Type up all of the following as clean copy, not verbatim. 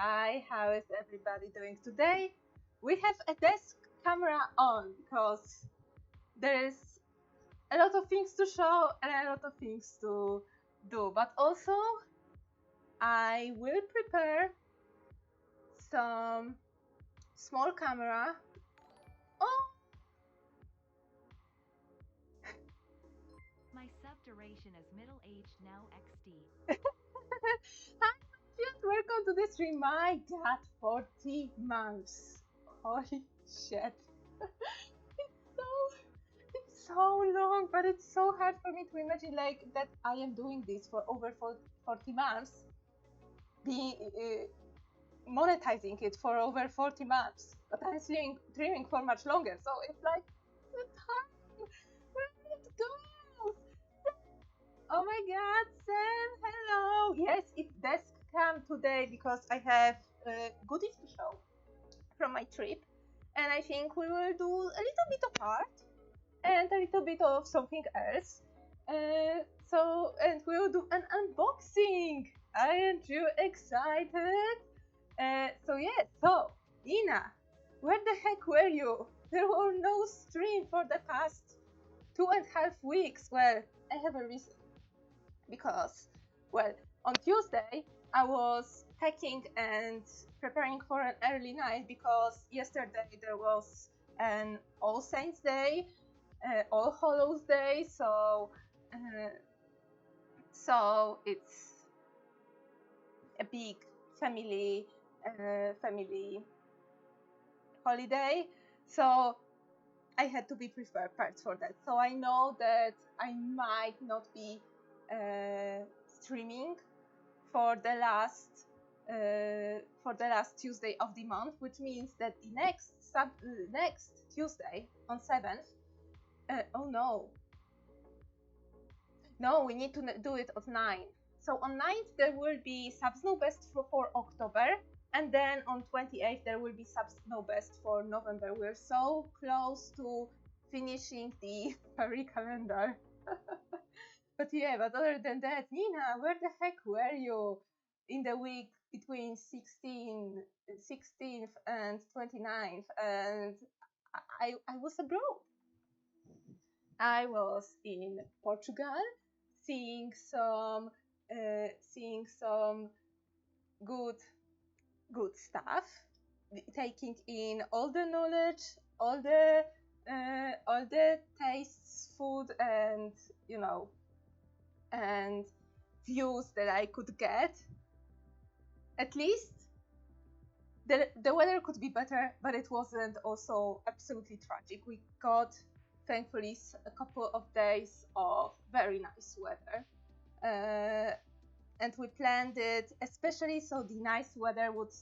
Hi, how is everybody doing today? We have a desk camera on because there is a lot of things to show and a lot of things to do, but also I will prepare some small camera. Oh, My sub duration is middle-aged now XD. hi, just welcome to the stream. My God, 40 months. Holy shit. It's so long, but it's so hard for me to imagine like that I am doing this for over 40 months, being monetizing it for over 40 months, but I'm dreaming for much longer. So it's like the time, where did it go? Oh my God, Sam, hello. Yes, it's desk cam today because I have goodies to show from my trip, and I think we will do a little bit of art and a little bit of something else. And we'll do an unboxing. Aren't you excited? So Nina, where the heck were you? There were no stream for the past 2.5 weeks. Well, I have a reason. Because, well, on Tuesday, I was packing and preparing for an early night because yesterday there was an All Saints Day, All Hallows Day, so it's a big family holiday. So I had to be prepared for that. So I know that I might not be streaming for the last Tuesday of the month, which means that the next Tuesday on 7th. Oh no, we need to do it on 9th. So on 9th there will be subs no best for October, and then on 28th there will be subs no best for November. We're so close to finishing the fairy calendar. But other than that, Nina, where the heck were you in the week between 16th and 29th? And I was abroad. I was in Portugal, seeing some good stuff, taking in all the knowledge, all the tastes, food, and and views that I could get. At least the weather could be better, but it wasn't also absolutely tragic. We got, thankfully, a couple of days of very nice weather. And we planned it especially so the nice weather would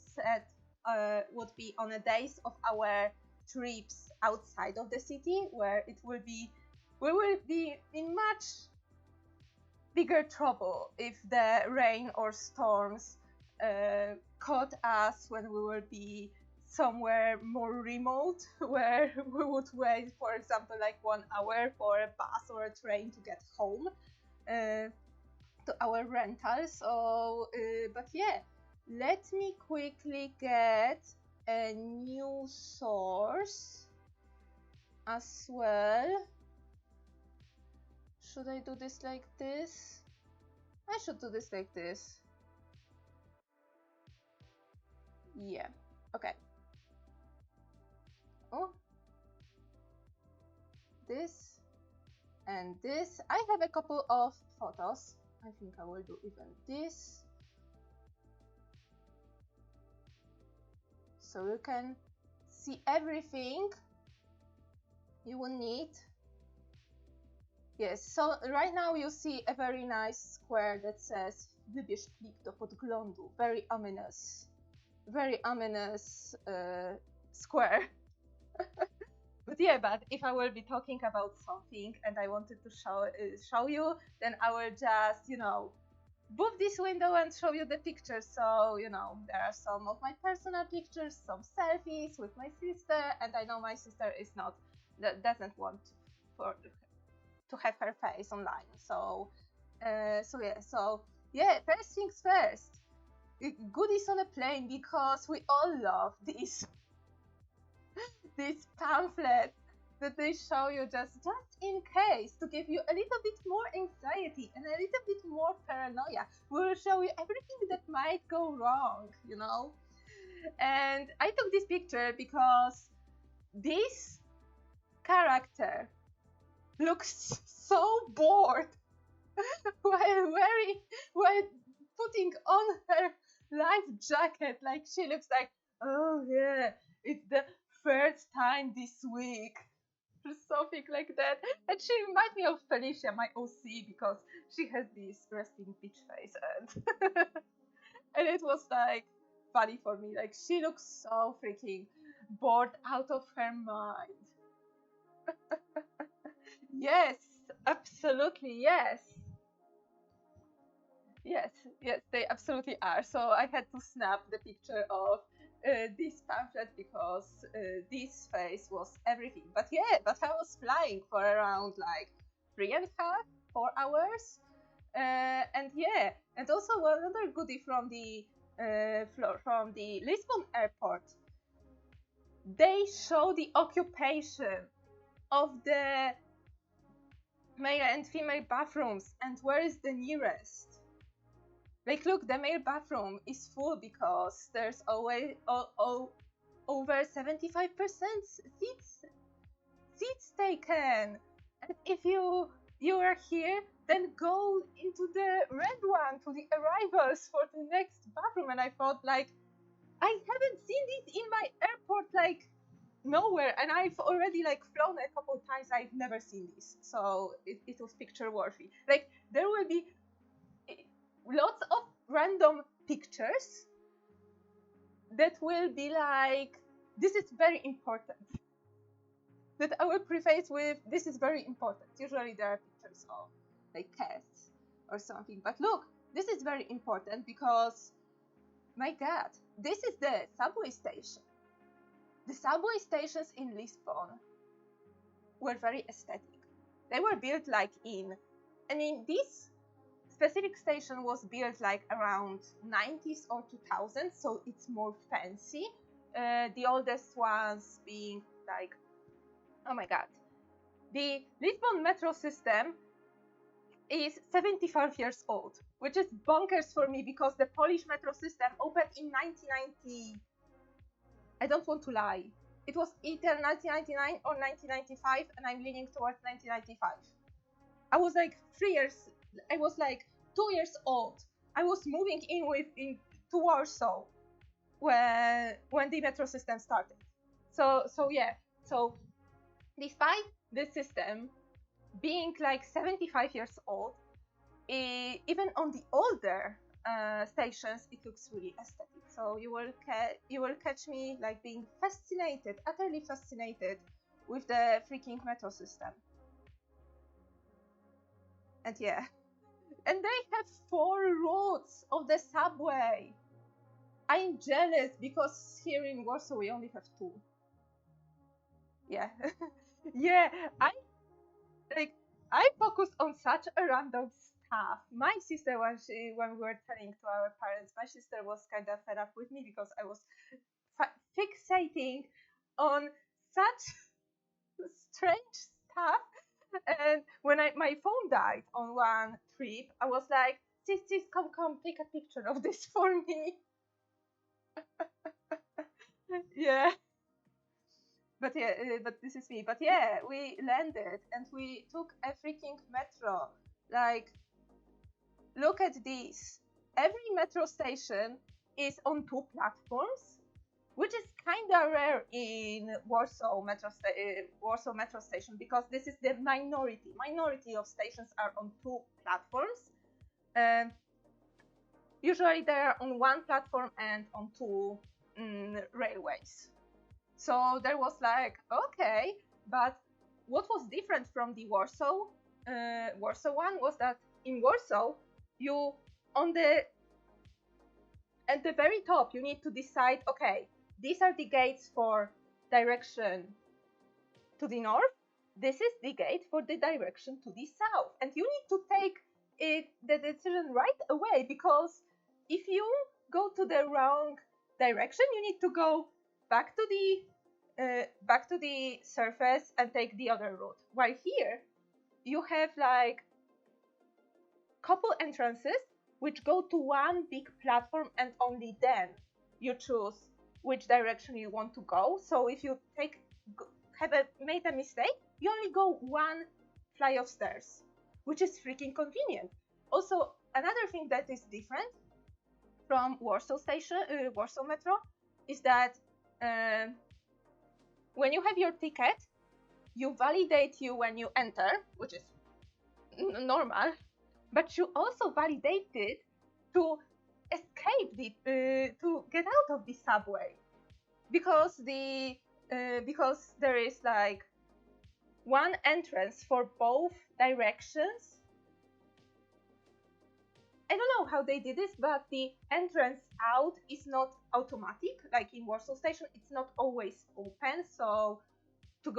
be on the days of our trips outside of the city, where we will be in much bigger trouble if the rain or storms caught us when we will be somewhere more remote, where we would wait, for example, like 1 hour for a bus or a train to get home to our rental. So, but yeah, let me quickly get a new source as well. Should I do this like this? I should do this like this. Yeah, okay. Oh, this and this. I have a couple of photos. I think I will do even this. So you can see everything you will need. Yes, so right now you see a very nice square that says wybierz plik do podglądu. Very ominous square. But if I will be talking about something and I wanted to show you, then I will just, move this window and show you the pictures. So, there are some of my personal pictures, some selfies with my sister, and I know my sister doesn't want to have her face online. So, first things first. goodies on a plane, because we all love these pamphlets that they show you just in case, to give you a little bit more anxiety and a little bit more paranoia. We'll show you everything that might go wrong, you know. And I took this picture because this character looks so bored while putting on her life jacket. Like, she looks like, oh yeah, it's the first time this week, or something like that. And she reminds me of Felicia, my OC, because she has this resting bitch face, and and it was like funny for me. Like, she looks so freaking bored out of her mind. Yes, absolutely, yes. Yes, yes, they absolutely are. So I had to snap the picture of this pamphlet because this face was everything. But yeah, but I was flying for around like 3.5, 4 hours. And yeah, and also another goodie from the Lisbon airport. They show the occupation of the male and female bathrooms and where is the nearest. Like, look, the male bathroom is full because there's always over 75% seats taken. And if you are here, then go into the red one to the arrivals for the next bathroom. And I thought, like, I haven't seen this in my airport, like, nowhere, and I've already like flown a couple times. I've never seen this, so it was picture worthy. Like, there will be lots of random pictures that will be like, this is very important, that I will preface with, this is very important. Usually there are pictures of like cats or something, but look, this is very important because, my god, this is the subway station. The subway stations in Lisbon were very aesthetic. They were built like this specific station was built like around 90s or 2000s, so it's more fancy. The oldest ones being like, oh my god, the Lisbon metro system is 75 years old, which is bonkers for me because the Polish metro system opened in 1990. I don't want to lie. It was either 1999 or 1995, and I'm leaning towards 1995. I was like 2 years old. I was moving to Warsaw when the metro system started. So yeah. So despite the system being like 75 years old, even on the older stations, it looks really aesthetic. So you will catch me like being utterly fascinated with the freaking metro system. And yeah, and they have 4 routes of the subway. I'm jealous because here in Warsaw we only have 2. Yeah, yeah. I focused on such a random stuff. My sister, when we were telling to our parents, my sister was kind of fed up with me because I was fixating on such strange stuff. And when my phone died on one trip, I was like, sis, come, take a picture of this for me. Yeah. But yeah, but this is me. But yeah, we landed and we took a freaking metro. Like, look at this. Every metro station is on 2 platforms, which is kind of rare in Warsaw metro station because this is the minority. Minority of stations are on 2 platforms. Usually they are on 1 platform and on 2 railways. So there was like, okay, but what was different from the Warsaw one was that in Warsaw, at the very top, you need to decide, okay, these are the gates for direction to the north. This is the gate for the direction to the south. And you need to take the decision right away, because if you go to the wrong direction, you need to go back to the surface and take the other route. While here, you have like couple entrances which go to one big platform, and only then you choose which direction you want to go. So if you made a mistake, you only go one flight of stairs, which is freaking convenient. Also, another thing that is different from Warsaw Metro is that when you have your ticket, you validate you when you enter, which is normal, but you also validate it to escape to get out of the subway, because there is like one entrance for both directions. I don't know how they did this, but the entrance out is not automatic. Like in Warsaw Station, it's not always open. So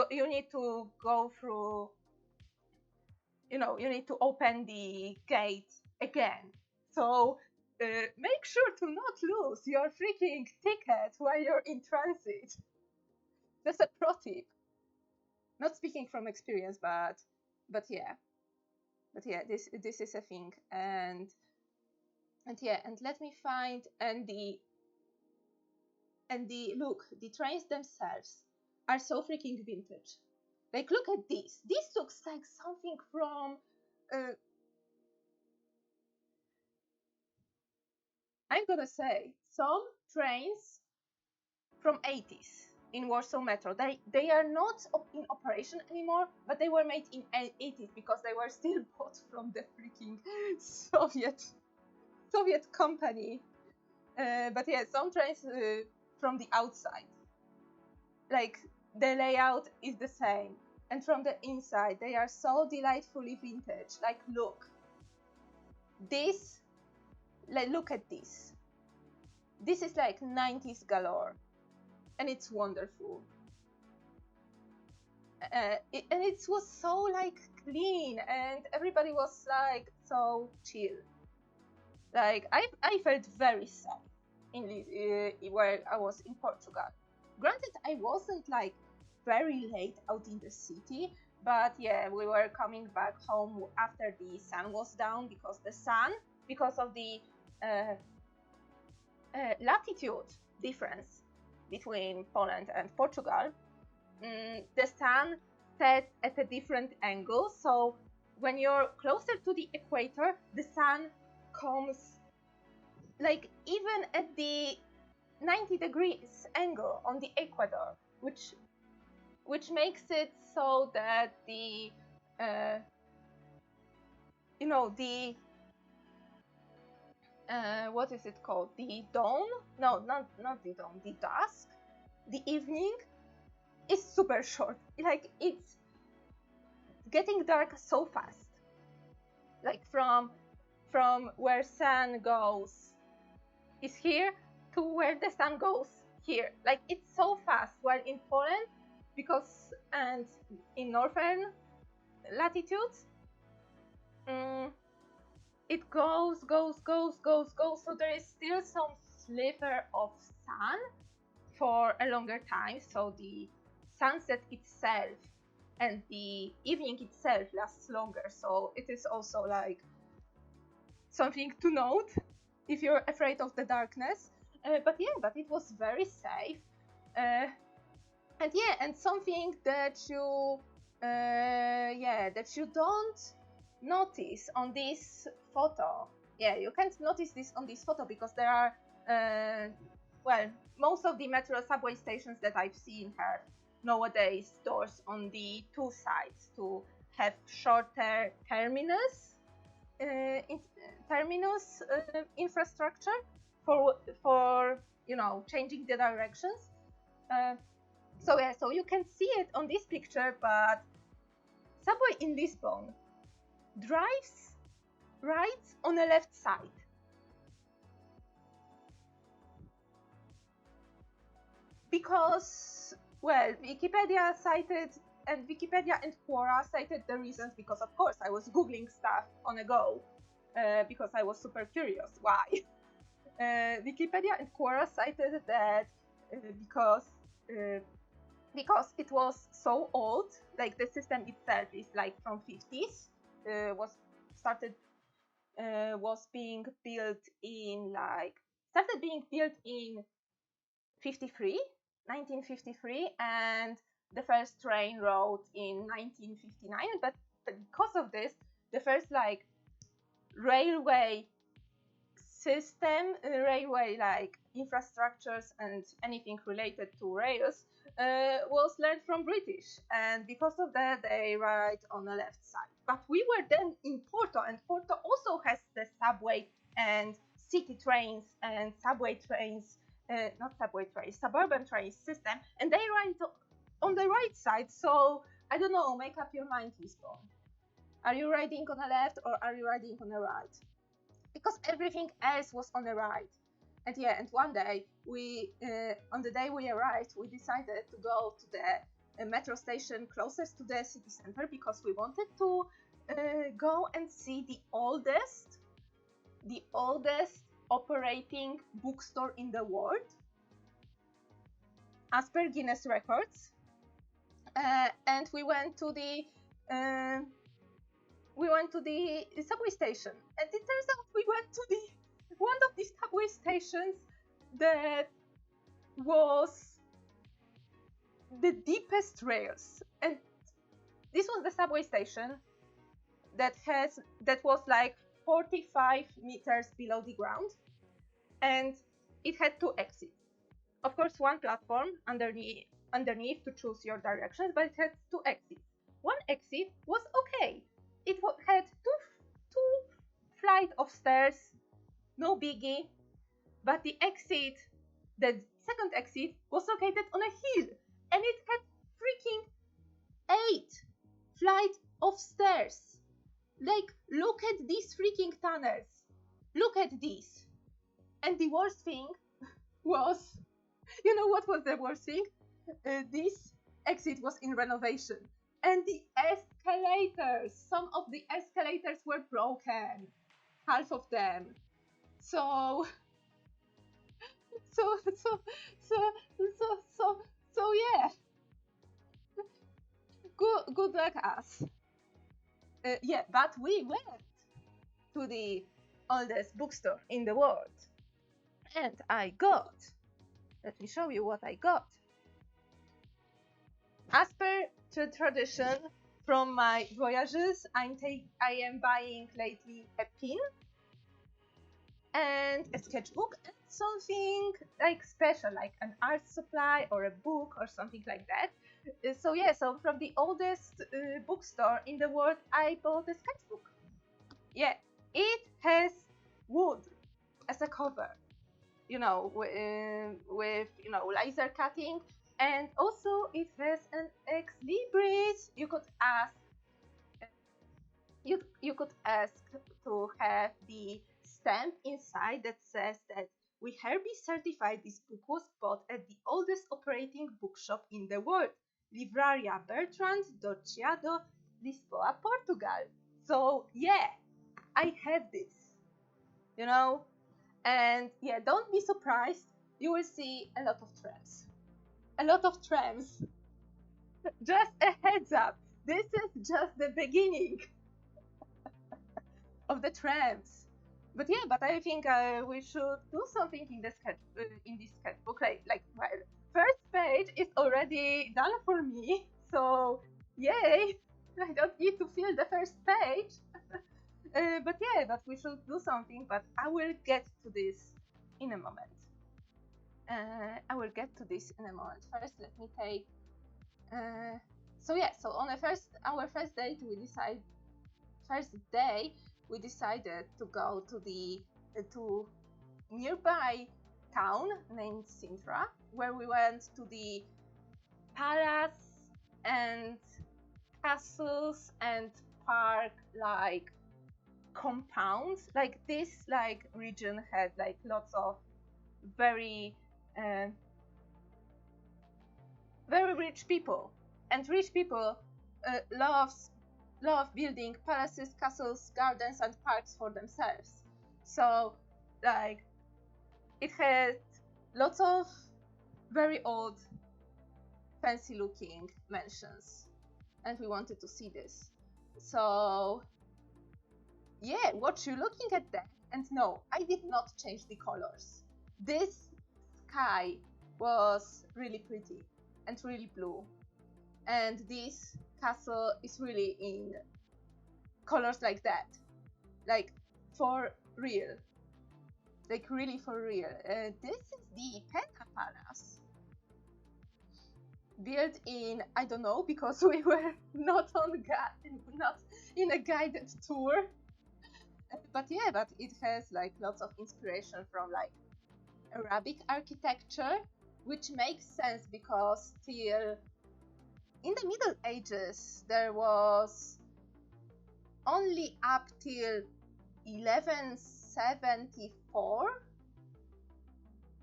you need to go through, you need to open the gate again. So make sure to not lose your freaking ticket while you're in transit. That's a pro tip. Not speaking from experience, but yeah. But yeah, this is a thing. And let me find, and the look, the trains themselves are so freaking vintage. Like, look at this. This looks like something from I'm gonna say some trains from 80s in Warsaw Metro. They are not in operation anymore, but they were made in 80s because they were still bought from the freaking Soviet company. But yeah, some trains from the outside, like the layout is the same, and from the inside they are so delightfully vintage. Like, look at this. This is like 90s galore, and it's wonderful. And it was so like clean, and everybody was like so chill. Like, I felt very safe in this, where I was in Portugal. Granted, I wasn't like very late out in the city, but yeah, we were coming back home after the sun was down, because of the latitude difference between Poland and Portugal. The sun sets at a different angle, so when you're closer to the equator, the sun comes like even at the 90 degrees angle on the equator, which makes it so that the what is it called? The dawn? No, not the dawn. The dusk, the evening is super short. Like, it's getting dark so fast. Like from where sun goes is here to where the sun goes here. Like, it's so fast. While in Poland, and in northern latitudes, it goes. So there is still some sliver of sun for a longer time. So the sunset itself and the evening itself lasts longer. So it is also like something to note if you're afraid of the darkness. But it was very safe. And something that you don't notice on this photo. Yeah, you can't notice this on this photo because there are most of the metro subway stations that I've seen have nowadays doors on the two sides to have shorter terminus infrastructure for changing the directions. So you can see it on this picture, but subway in Lisbon drives right on the left side. Because, Wikipedia and Quora cited the reasons, because of course I was Googling stuff on a go, because I was super curious why. Wikipedia and Quora cited that because it was so old, like the system itself is like from 50s, was being built in started being built in 1953, and the first train rode in 1959. But because of this, the first like railway system, railway like infrastructures and anything related to rails was learned from British, and because of that they ride on the left side. But we were then in Porto, and Porto also has the subway and city trains and suburban trains system, and they ride on the right side. So I don't know, make up your mind, Lisbon. Are you riding on the left or are you riding on the right? Because everything else was on the right. And yeah, and one day on the day we arrived, we decided to go to the metro station closest to the city center because we wanted to go and see the oldest operating bookstore in the world, as per Guinness records. And we went to the subway station, and it turns out we went to one of the subway stations that was the deepest rails. And this was the subway station that was like 45 meters below the ground, and it had 2 exits. Of course, one platform underneath to choose your directions, but it had 2 exits. One exit was okay. It had two flight of stairs, no biggie. But the second exit, was located on a hill, and it had freaking 8 flight of stairs. Like, look at these freaking tunnels. Look at this. And the worst thing was, you know what was the worst thing? This exit was in renovation. And the escalators, some of the escalators were broken. Half of them. So yeah. Good luck us. Yeah, but we went to the oldest bookstore in the world. And let me show you what I got. As per tradition from my voyages, I am buying lately a pin and a sketchbook and something like special, like an art supply or a book or something like that. So yeah, so from the oldest bookstore in the world, I bought a sketchbook. Yeah, it has wood as a cover, with laser cutting, and also it has an ex libris. You could ask to have the stamp inside that says that we hereby certify this book was bought at the oldest operating bookshop in the world, Livraria Bertrand do Chiado, Lisboa, Portugal. So yeah, I have this, and yeah, don't be surprised. You will see a lot of trams. Just a heads up, this is just the beginning of the trams. But I think we should do something in this sketchbook. Well, first page is already done for me, so yay! I don't need to fill the first page. But we should do something. But I will get to this in a moment. First, let me take. So on our first date, we decided to go to nearby town named Sintra, where we went to the palace and castles and park like compounds. Like this region had like lots of very rich people, and rich people love building palaces, castles, gardens, and parks for themselves. So, it had lots of very old, fancy looking mansions, and we wanted to see this. So yeah, what you looking at that? And no, I did not change the colors. This sky was really pretty and really blue, and this castle is really in colors like that, like for real, like really for real. This is the Penta Palace, built in, I don't know, because we were not in a guided tour. But yeah, but it has like lots of inspiration from like Arabic architecture, which makes sense because till in the Middle Ages there was only up till 1174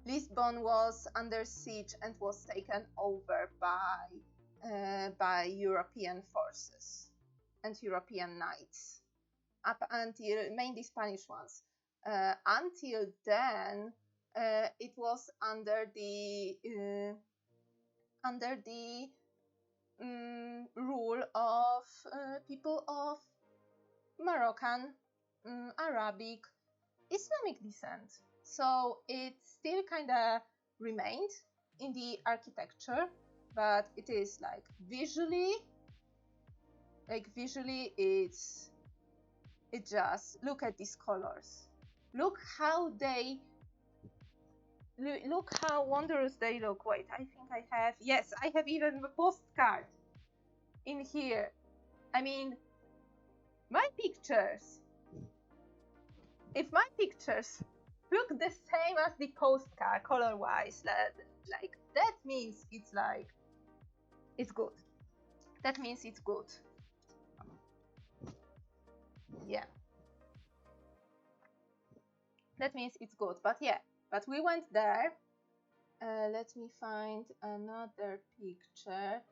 Lisbon was under siege and was taken over by European forces and European knights, up until mainly Spanish ones. Until then, it was under the rule of people of Moroccan, Arabic, Islamic descent. So it still kind of remained in the architecture, but it is like visually it's just look at these colors. Look how wondrous they look. Wait, I think I have, yes, I have even a postcard in here. I mean, my pictures, if my pictures look the same as the postcard color wise, like that means it's like it's good. That means it's good. Yeah, that means it's good. But yeah, but we went there. Let me find another picture.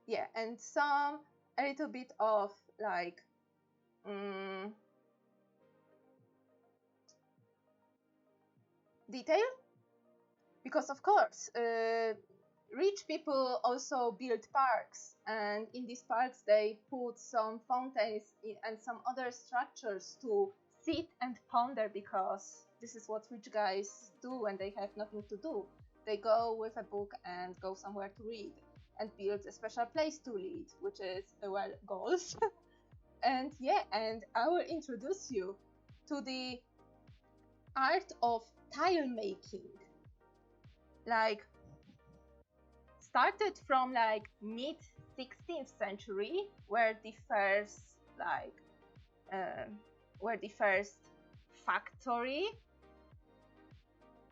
Yeah, and a little bit of like detail, because of course rich people also build parks, and in these parks they put some fountains and some other structures to sit and ponder, because this is what rich guys do when they have nothing to do. They go with a book and go somewhere to read and build a special place to read, which is well, goals. And yeah, and I will introduce you to the art of tile making. Like started from like mid 16th century, where the first factory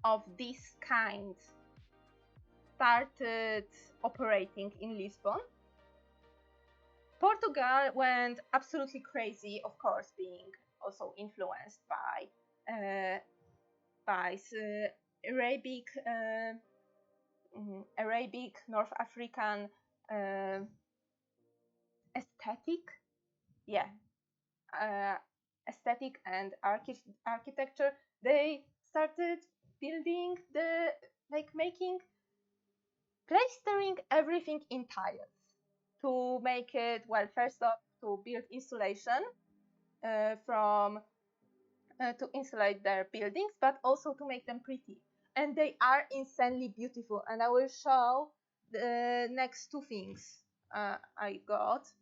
of this kind started operating in Lisbon. Portugal went absolutely crazy, of course, being also influenced by Arabic, North African aesthetic. Yeah, aesthetic and architecture. They started building plastering everything in tiles to make it, well, first off, to build insulation to insulate their buildings, but also to make them pretty. And they are insanely beautiful. And I will show the next two things I got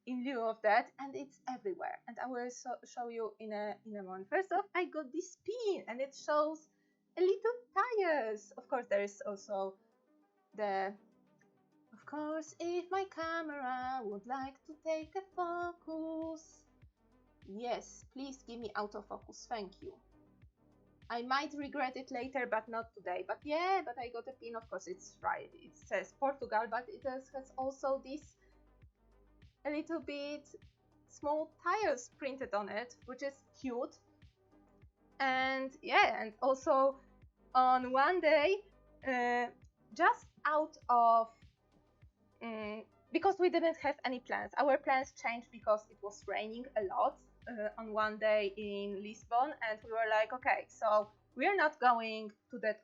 in lieu of that, and it's everywhere. And I will show you in a moment. First off, I got this pin, and it shows a little tires. Of course, there is also of course, if my camera would like to take a focus. Yes, please give me autofocus, thank you. I might regret it later, but not today. But yeah, but I got a pin, of course, it's right. It says Portugal, but it has also this a little bit small tiles printed on it, which is cute. And yeah, and also on one day, just out of because we didn't have any plans. Our plans changed because it was raining a lot on one day in Lisbon, and we were like, okay, so we're not going to that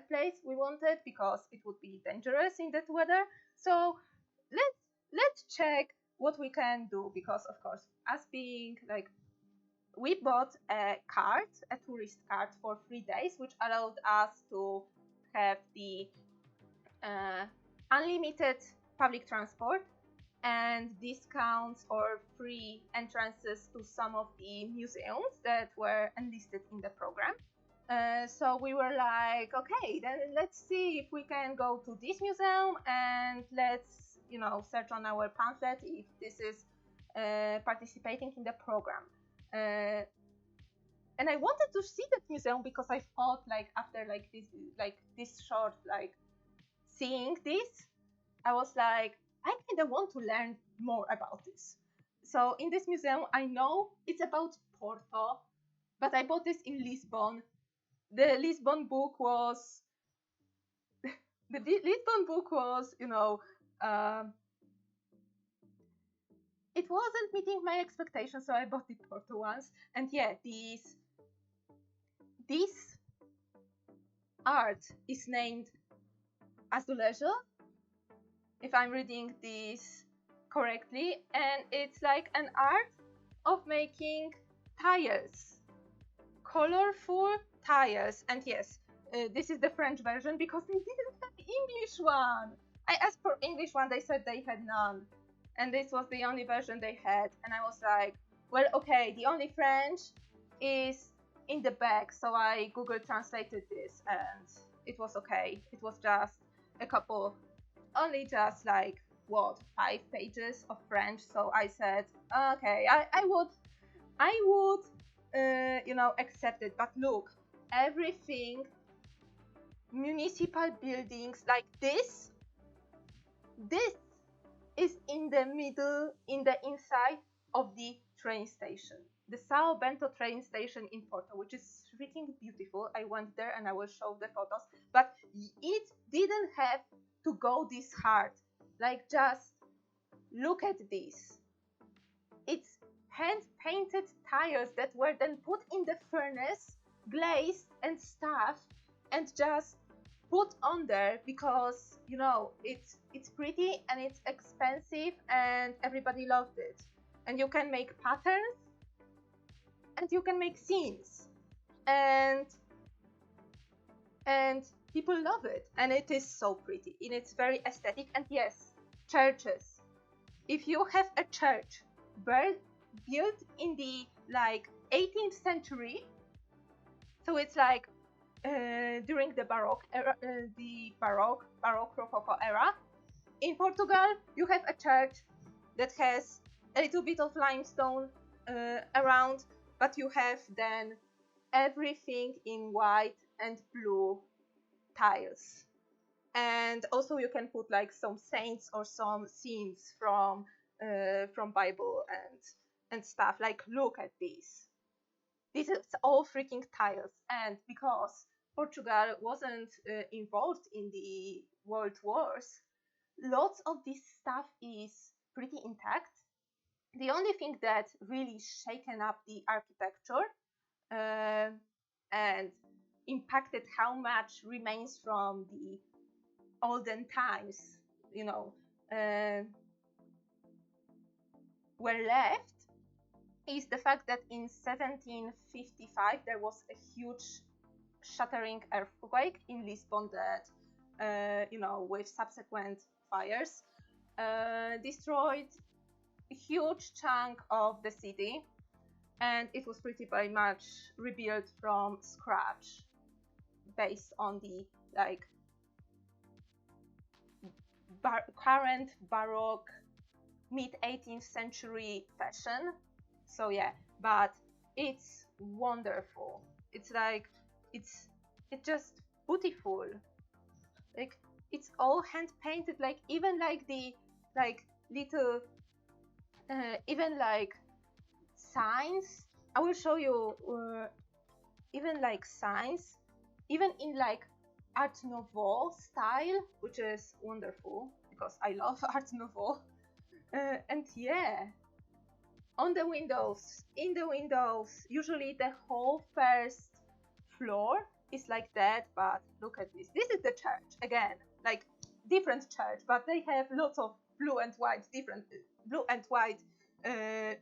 place we wanted because it would be dangerous in that weather. So let's check what we can do, because of course, us being like, we bought a tourist card for 3 days, which allowed us to have the unlimited public transport and discounts or free entrances to some of the museums that were enlisted in the program. So we were like, okay, then let's see if we can go to this museum, and let's, search on our pamphlet if this is participating in the program. And I wanted to see that museum because I thought, like, after this short, seeing this, I was like, I kind of want to learn more about this. So in this museum, I know it's about Porto, but I bought this in Lisbon. The Lisbon book was, it wasn't meeting my expectations, so I bought the Porto ones. And yeah, this art is named Azulejo, if I'm reading this correctly, and it's like an art of making tires, colorful tires. And yes, this is the French version because they didn't have the English one. I asked for English one, they said they had none, and this was the only version they had. And I was like, well, okay, the only French is in the back, so I Google translated this, and it was okay. It was just a couple, only just 5 pages of French. So I said, okay, I would accept it. But look, everything, municipal buildings like this is in the middle, in the inside of the train station, the São Bento train station in Porto, which is freaking beautiful. I went there and I will show the photos, but it didn't have to go this hard. Like, just look at this. It's hand-painted tires that were then put in the furnace, glazed and stuff, and just put on there because, it's pretty and it's expensive and everybody loved it. And you can make patterns and you can make scenes, and people love it, and it is so pretty and it's very aesthetic. And yes, churches. If you have a church built in the 18th century, so it's during the Baroque era, the Baroque Rococo era. In Portugal, you have a church that has a little bit of limestone around, but you have then everything in white and blue tiles. And also you can put some saints or some scenes from Bible and stuff. Look at this. This is all freaking tiles. And because Portugal wasn't involved in the world wars, lots of this stuff is pretty intact. The only thing that really shaken up the architecture and impacted how much remains from the olden times, were left, is the fact that in 1755 there was a huge shattering earthquake in Lisbon that, with subsequent fires, destroyed a huge chunk of the city, and it was pretty much rebuilt from scratch based on the current Baroque mid-18th century fashion. So yeah, but it's wonderful. It's it's just beautiful. It's all hand painted. Even the little even signs. I will show you even signs, even in Art Nouveau style, which is wonderful because I love Art Nouveau. And yeah, on the windows, in the windows, usually the whole first floor is like that, but look at this. This is the church, again, like different church, but they have lots of blue and white, different blue and white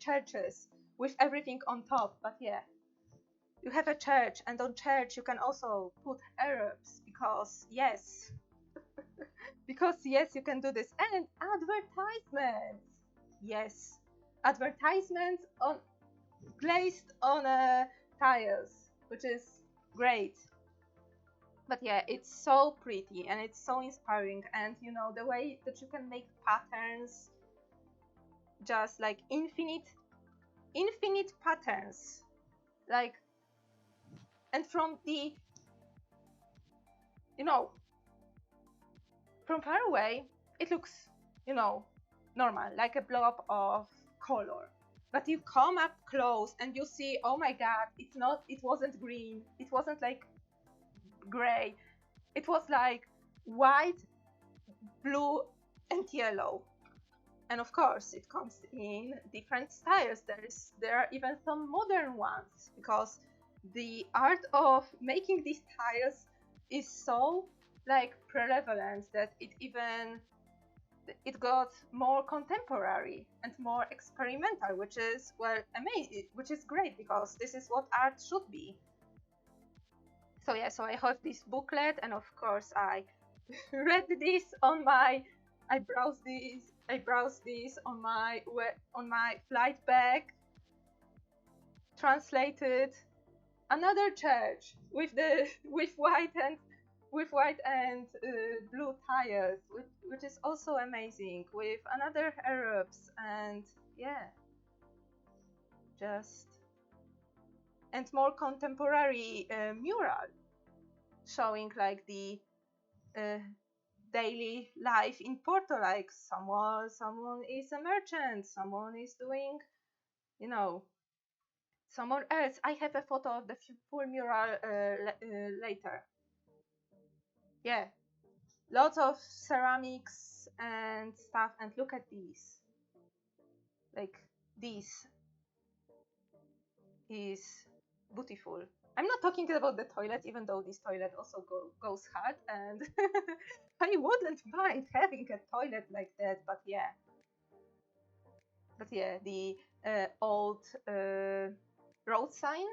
churches with everything on top. But yeah, you have a church, and on church you can also put Arabs, because yes, because yes, you can do this. And advertisements, yes, advertisements on placed on tiles, which is great. But yeah, it's so pretty and it's so inspiring, and you know, the way that you can make patterns, just like infinite patterns, like, and from the, you know, from far away it looks, you know, normal, like a blob of color. But you come up close and you see, oh my god, it wasn't green, it wasn't like gray, it was like white, blue and yellow. And of course it comes in different styles. There are even some modern ones, because the art of making these tiles is so like prevalent that it got more contemporary and more experimental, which is, well, amazing, which is great, because this is what art should be. So yeah, so I have this booklet, and of course I read this on my, I browsed this on my flight back, translated another church with white and blue tiles, which is also amazing, with another Arabs, and yeah, just, and more contemporary mural showing like the daily life in Porto, like someone is a merchant, someone is doing, you know, someone else. I have a photo of the full mural later. Yeah, lots of ceramics and stuff, and look at these, like this is beautiful. I'm not talking about the toilet, even though this toilet also goes hard, and I wouldn't mind having a toilet like that, but yeah. But yeah, the old road sign,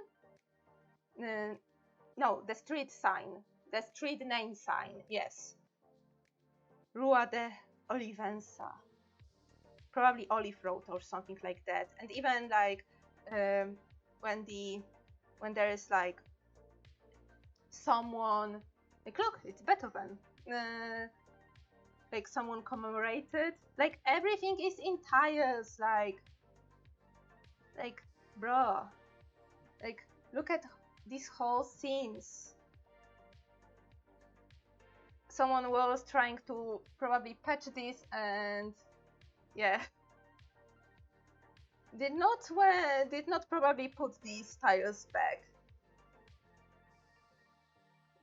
no, the street sign, the street name sign, yes. Rua de Olivença, probably Olive Road or something like that. And even like when there is like someone, like, look, it's Beethoven, like someone commemorated, like everything is in tiles, like bro, like look at these whole scenes. Someone was trying to probably patch this, and yeah, did not probably put these tiles back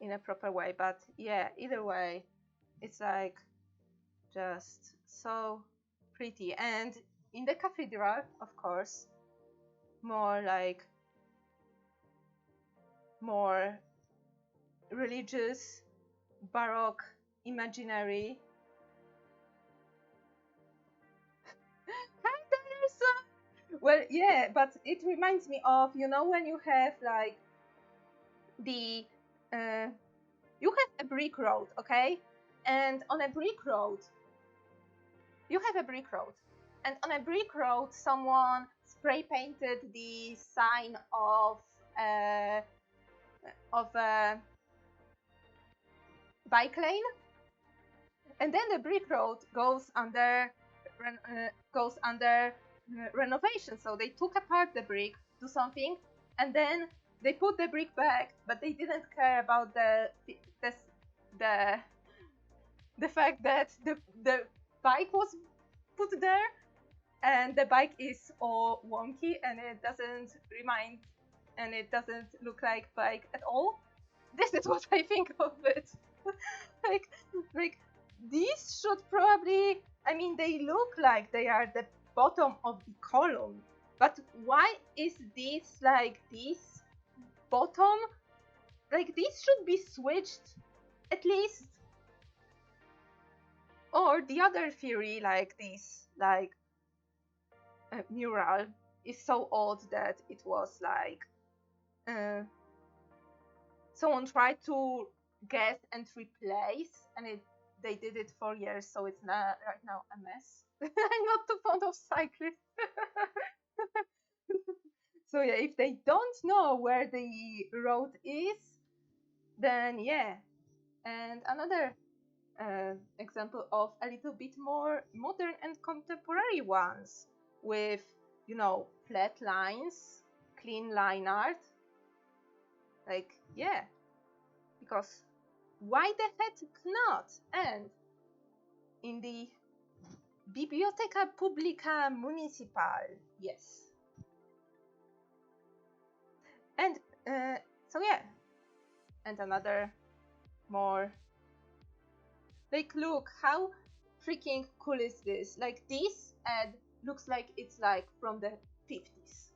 in a proper way. But yeah, either way, it's like just so pretty. And in the cathedral, of course, more religious, baroque, imaginary. Hi there, son. Well, yeah, but it reminds me of, you know, when you have like the you have a brick road, okay, and on a brick road you have a brick road, and on a brick road someone spray painted the sign of a bike lane, and then the brick road goes under renovation. So they took apart the brick, do something, and then they put the brick back, but they didn't care about the fact that the bike was put there, and the bike is all wonky, and it doesn't look like bike at all. This is what I think of it. like these should probably, I mean, they look like they are the bottom of the column, But why is this like this bottom? Like this should be switched at least. Or the other theory, like this, like mural is so old that it was like someone tried to get and replace, and they did it for years, so it's not right now a mess. I'm not too fond of cyclists. So yeah, if they don't know where the road is, then yeah. And another example of a little bit more modern and contemporary ones with, you know, flat lines, clean line art. Like, yeah, because why the heck not? And in the Biblioteca Pública Municipal, yes. And so yeah, and another more, like, look how freaking cool is this? Like, this ad looks like it's like from the 50s,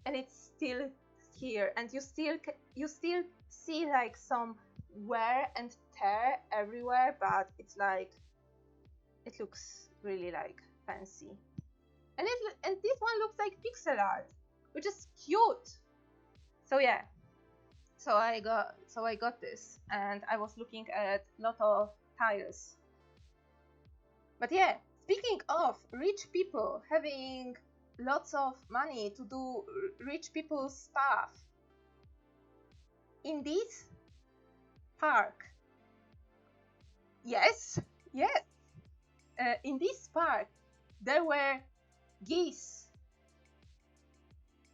and it's still here, and you still see like some wear and tear everywhere, but it's like it looks really like fancy, and this one looks like pixel art, which is cute. So yeah, so I got this, and I was looking at a lot of tiles. But yeah, speaking of rich people having lots of money to do rich people's stuff, in this park, yes, in this park, there were geese.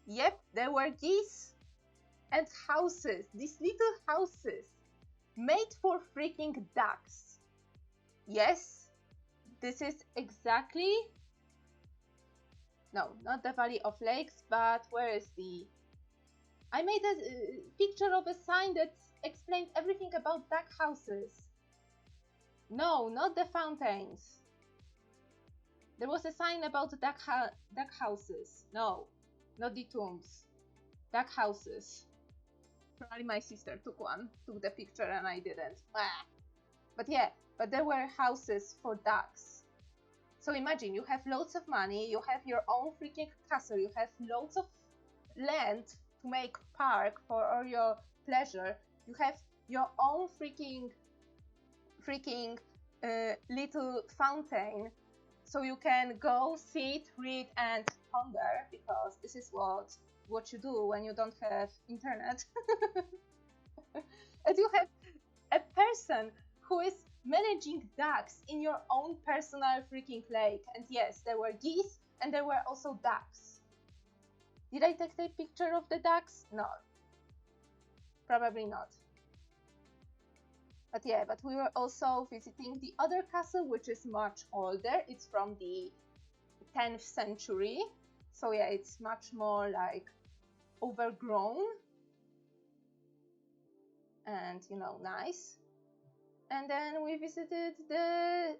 Yep, there were geese and houses, these little houses made for freaking ducks. Yes, this is exactly, no, not the Valley of Lakes, but where is the, I made a picture of a sign that explained everything about duck houses. No, not the fountains. There was a sign about duck houses. No, not the tombs. Duck houses. Probably my sister took the picture, and I didn't. But yeah, but there were houses for ducks. So imagine, you have loads of money, you have your own freaking castle, you have loads of land to make park for all your pleasure, you have your own freaking little fountain, so you can go sit, read, and ponder, because this is what you do when you don't have internet. And you have a person who is managing ducks in your own personal freaking lake. And yes, there were geese and there were also ducks. Did I take a picture of the ducks? No, probably not. But yeah, but we were also visiting the other castle, which is much older. It's from the 10th century. So yeah, it's much more like overgrown and, you know, nice. And then we visited the,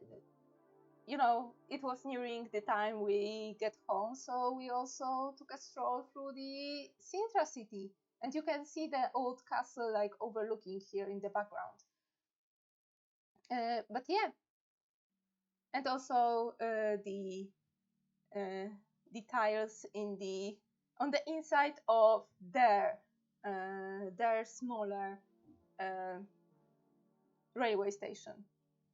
you know, it was nearing the time we get home, so we also took a stroll through the Sintra city, and you can see the old castle like overlooking here in the background. But yeah, and also the tiles on the inside of their smaller railway station.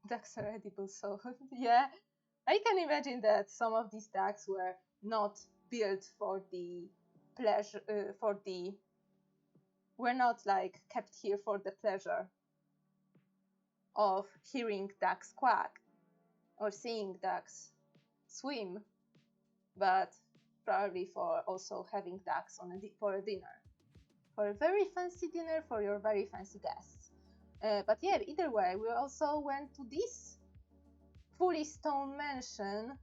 Ducks are edible, so yeah, I can imagine that some of these ducks were not built for the pleasure, were not like kept here for the pleasure of hearing ducks quack or seeing ducks swim, but probably for also having ducks for a dinner, for a very fancy dinner for your very fancy guests. But yeah, either way, we also went to this fully stone mansion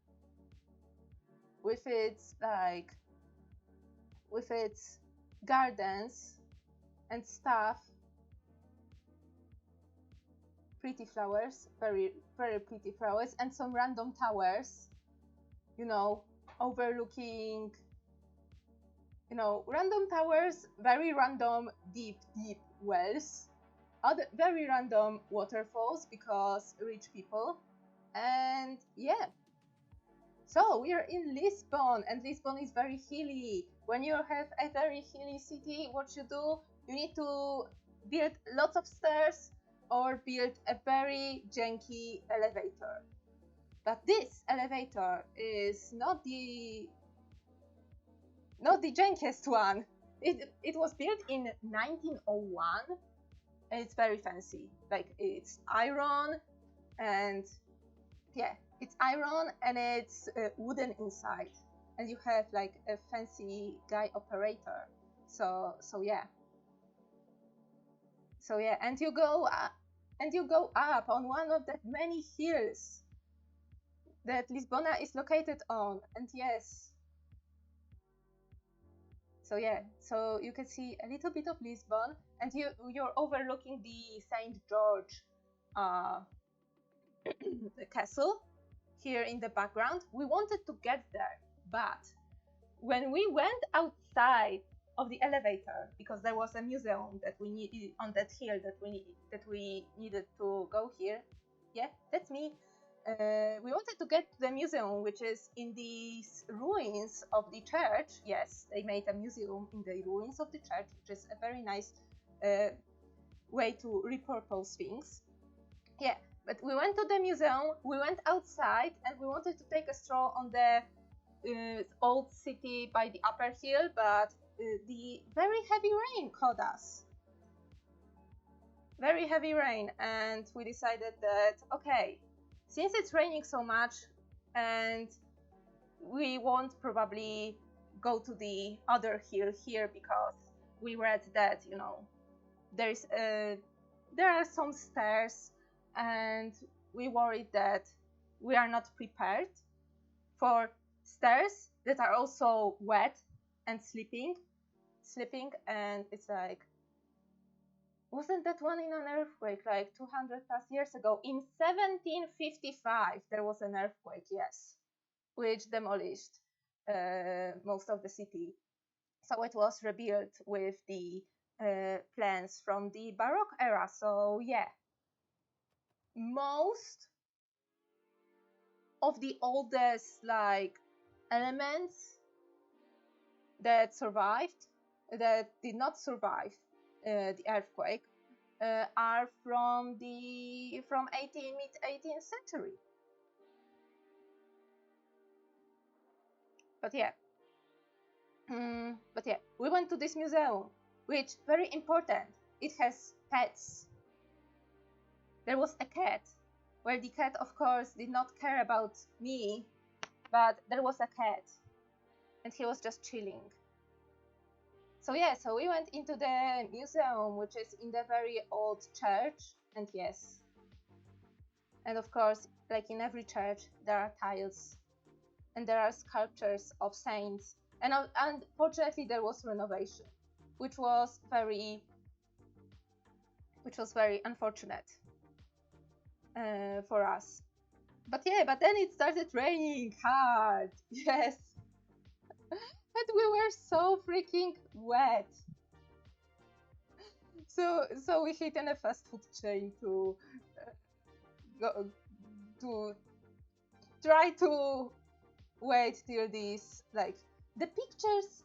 with its gardens and stuff, pretty flowers, very very pretty flowers, and some random towers, you know, overlooking you know, random towers, very random deep wells, other very random waterfalls because rich people, and yeah. So we are in Lisbon, and Lisbon is very hilly. When you have a very hilly city, what you do? You need to build lots of stairs or build a very janky elevator. But this elevator is not the jankiest one. It was built in 1901. And it's very fancy. Like, it's iron, and yeah, it's iron and it's wooden inside, and you have like a fancy guy operator. So yeah, and you go up on one of the many hills that Lisbona is located on, and yes. So yeah, so you can see a little bit of Lisbon, and you're overlooking the Saint George the castle here in the background. We wanted to get there, but when we went outside of the elevator, because there was a museum that we needed on that hill that we needed to go here. Yeah, that's me. We wanted to get to the museum, which is in these ruins of the church. Yes, they made a museum in the ruins of the church, which is a very nice way to repurpose things. Yeah, but we went to the museum, we went outside, and we wanted to take a stroll on the old city by the upper hill, but the very heavy rain caught us. Very heavy rain, and we decided that, okay, since it's raining so much and we won't probably go to the other hill here, because we read that, you know, there are some stairs, and we worried that we are not prepared for stairs that are also wet and slipping, and it's like, wasn't that one in an earthquake like 200 plus years ago? In 1755 there was an earthquake, yes, which demolished most of the city. So it was rebuilt with the plans from the Baroque era. So yeah, most of the oldest like elements that did not survive the earthquake are from mid 18th century. But yeah, we went to this museum, which very important. It has pets. There was a cat, where the cat, of course, did not care about me, but there was a cat, and he was just chilling. So yeah, so we went into the museum, which is in the very old church, and yes, and of course, like in every church, there are tiles, and there are sculptures of saints, and fortunately there was renovation, which was very unfortunate for us. But yeah, but then it started raining hard. Yes. And we were so freaking wet. So we hit in a fast food chain to try to wait till these, like, the pictures.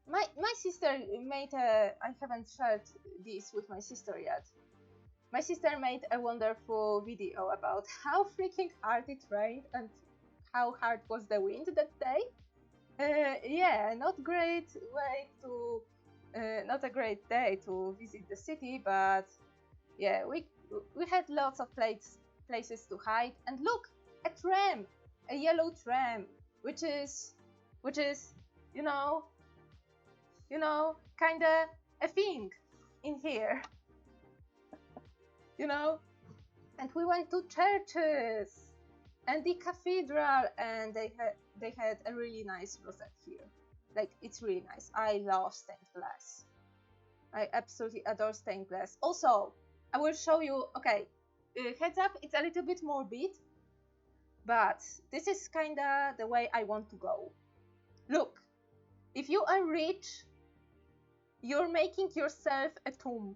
My sister made I haven't shared this with my sister yet. My sister made a wonderful video about how freaking hard it rained and how hard was the wind that day. Yeah, not a great day to visit the city, but yeah, we had lots of places to hide. And look, a tram, a yellow tram, which is you know kinda a thing in here. And we went to churches and the cathedral, and they had a really nice rosette here. Like, it's really nice. I love stained glass. I absolutely adore stained glass. Also, I will show you. Okay, heads up, it's a little bit morbid, but this is kinda the way I want to go. Look, If you are rich, you're making yourself a tomb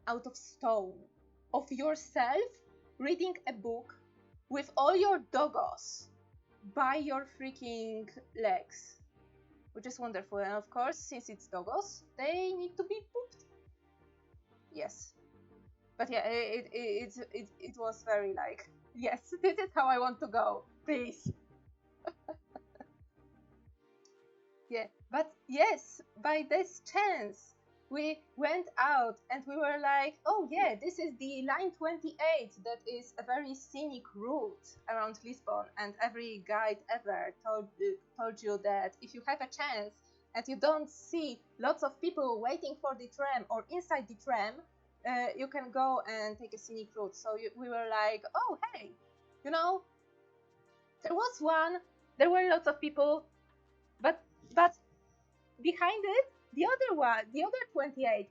out of stone of yourself reading a book with all your doggos by your freaking legs, which is wonderful. And of course, since it's doggos, they need to be pooped. Yes, but yeah, it was very like, yes, this is how I want to go, please. Yeah, but yes, by this chance, we went out and we were like, oh yeah, this is the line 28 that is a very scenic route around Lisbon, and every guide ever told you that if you have a chance and you don't see lots of people waiting for the tram or inside the tram, you can go and take a scenic route. So we were like, oh hey, you know, there were lots of people, but behind it, the other 28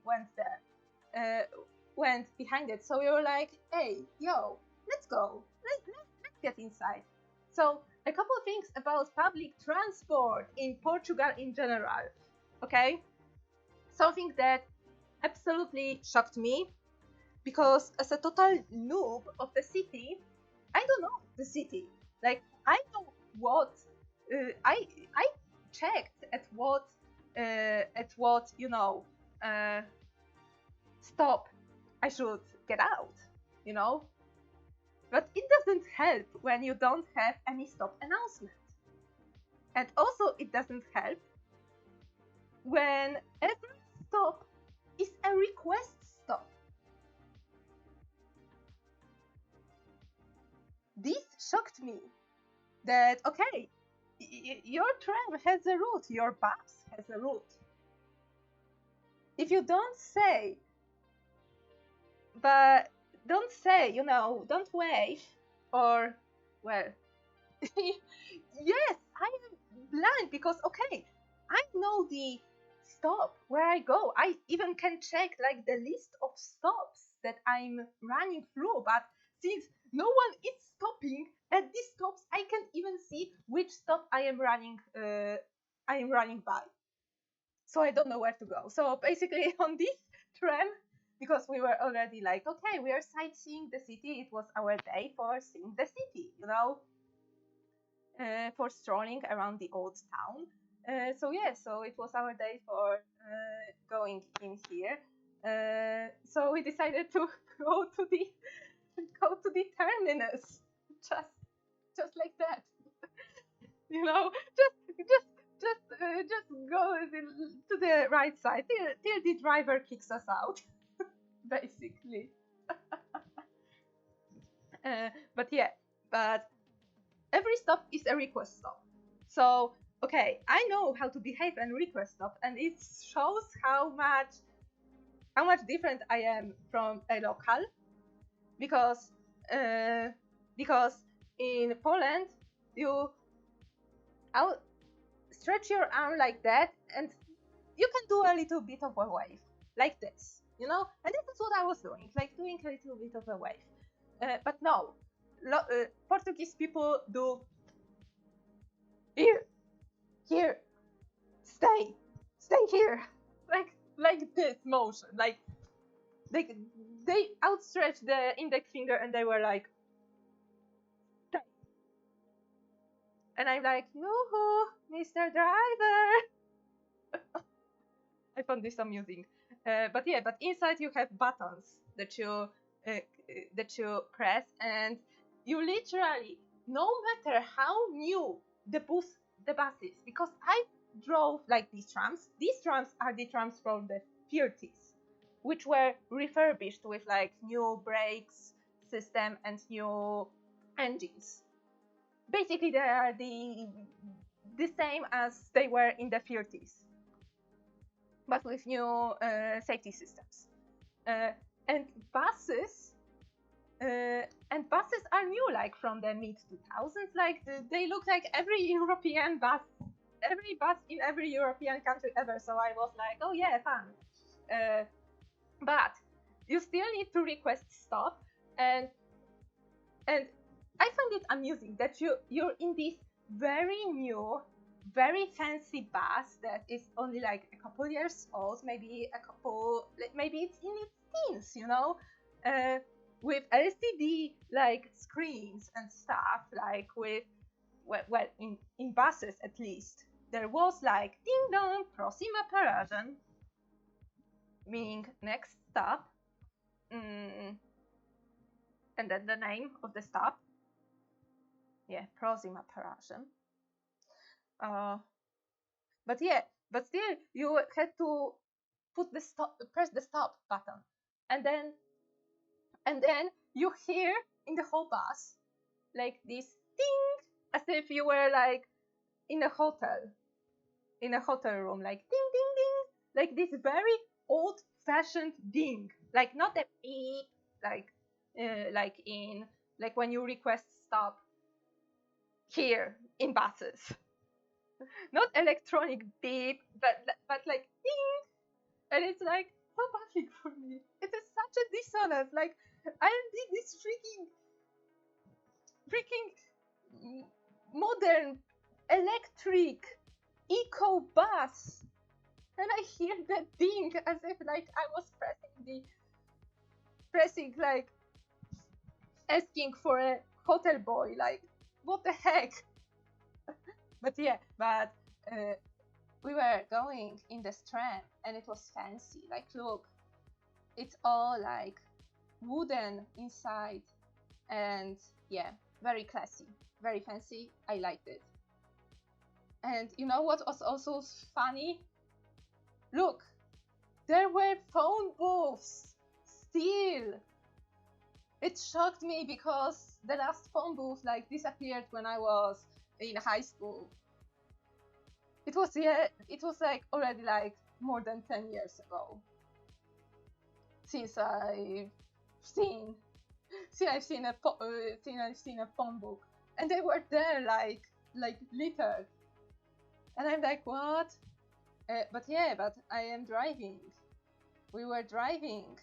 went behind it. So we were like, hey, yo, let's go. Let's get inside. So a couple of things about public transport in Portugal in general. Okay? Something that absolutely shocked me, because as a total noob of the city, I don't know the city. Like, I know what I checked at what stop I should get out, you know. But it doesn't help when you don't have any stop announcement, and also it doesn't help when every stop is a request stop. This shocked me. That okay, your tram has a route, your bus has a route. If you don't say, don't wave, or, well, yes, I am blind because, okay, I know the stop where I go. I even can check like the list of stops that I'm running through, but since no one is stopping at these stops, I can't even see which stop I am running by. So I don't know where to go. So basically on this tram, because we were already like, okay, we are sightseeing the city. It was our day for seeing the city, for strolling around the old town. So it was our day for going in here. So we decided to go to the terminus, just like that. Just go to the right side till the driver kicks us out, basically. But every stop is a request stop. So okay, I know how to behave and request stop, and it shows how much different I am from a local, because in Poland you stretch your arm like that, and you can do a little bit of a wave like this, and this is what I was doing, like doing a little bit of a wave. But no, Portuguese people do here, stay here, like this motion, like they outstretched the index finger and they were like, stay. And I'm like, yoo-hoo, Mr. Driver. I found this amusing. But inside you have buttons that you press, and you literally, no matter how new the bus is, because I drove like these trams. These trams are the trams from the 30s, which were refurbished with like new brakes system and new engines. Basically, they are the same as they were in the 30s, but with new safety systems. And buses are new, like from the mid 2000s. Like they look like every bus in every European country ever. So I was like, oh yeah, fun. But you still need to request stop, and I find it amusing that you're in this very new very fancy bus that is only like a couple years old, maybe it's in its teens, you know, with LCD like screens and stuff, like with, well, in buses at least, there was like ding dong, prossima paragem, meaning next stop, and then the name of the stop. Yeah, prossima paragem. But still, you had to press the stop button, and then you hear in the whole bus like this ding, as if you were like in a hotel room, like ding ding ding, like this very old-fashioned ding, like not a beep, like when you request stop here in buses. Not electronic beep, but like ding, and it's like so baffling for me. It is such a dissonance. Like I did this freaking modern electric eco bus, and I hear that ding as if like I was pressing like asking for a hotel boy. Like what the heck? But we were going in the tram, and it was fancy. Like, look, it's all like wooden inside, and yeah, very classy, very fancy. I liked it. And you know what was also funny? Look, there were phone booths still. It shocked me because the last phone booth like disappeared when I was in high school. It was like already like more than 10 years ago since I've seen a phone book, and they were there like littered, and I'm like, what? But I am driving. We were driving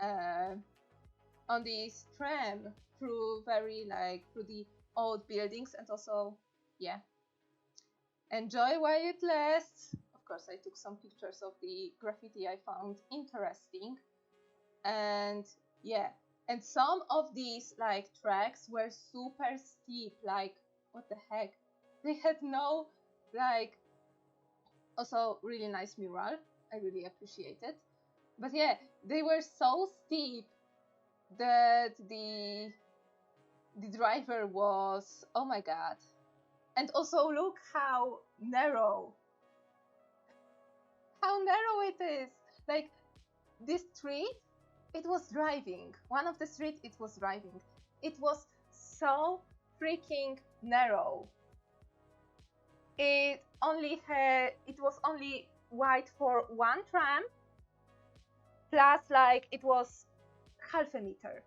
on this tram through the old buildings, and also enjoy while it lasts. Of course, I took some pictures of the graffiti I found interesting, and some of these like tracks were super steep. Like, what the heck? They had no like. Also, really nice mural. I really appreciate it. But they were so steep that the driver was, oh my god. And also look how narrow it is. Like this street, it was driving. One of the streets it was driving. It was so freaking narrow. It was only wide for one tram, plus like it was half a meter.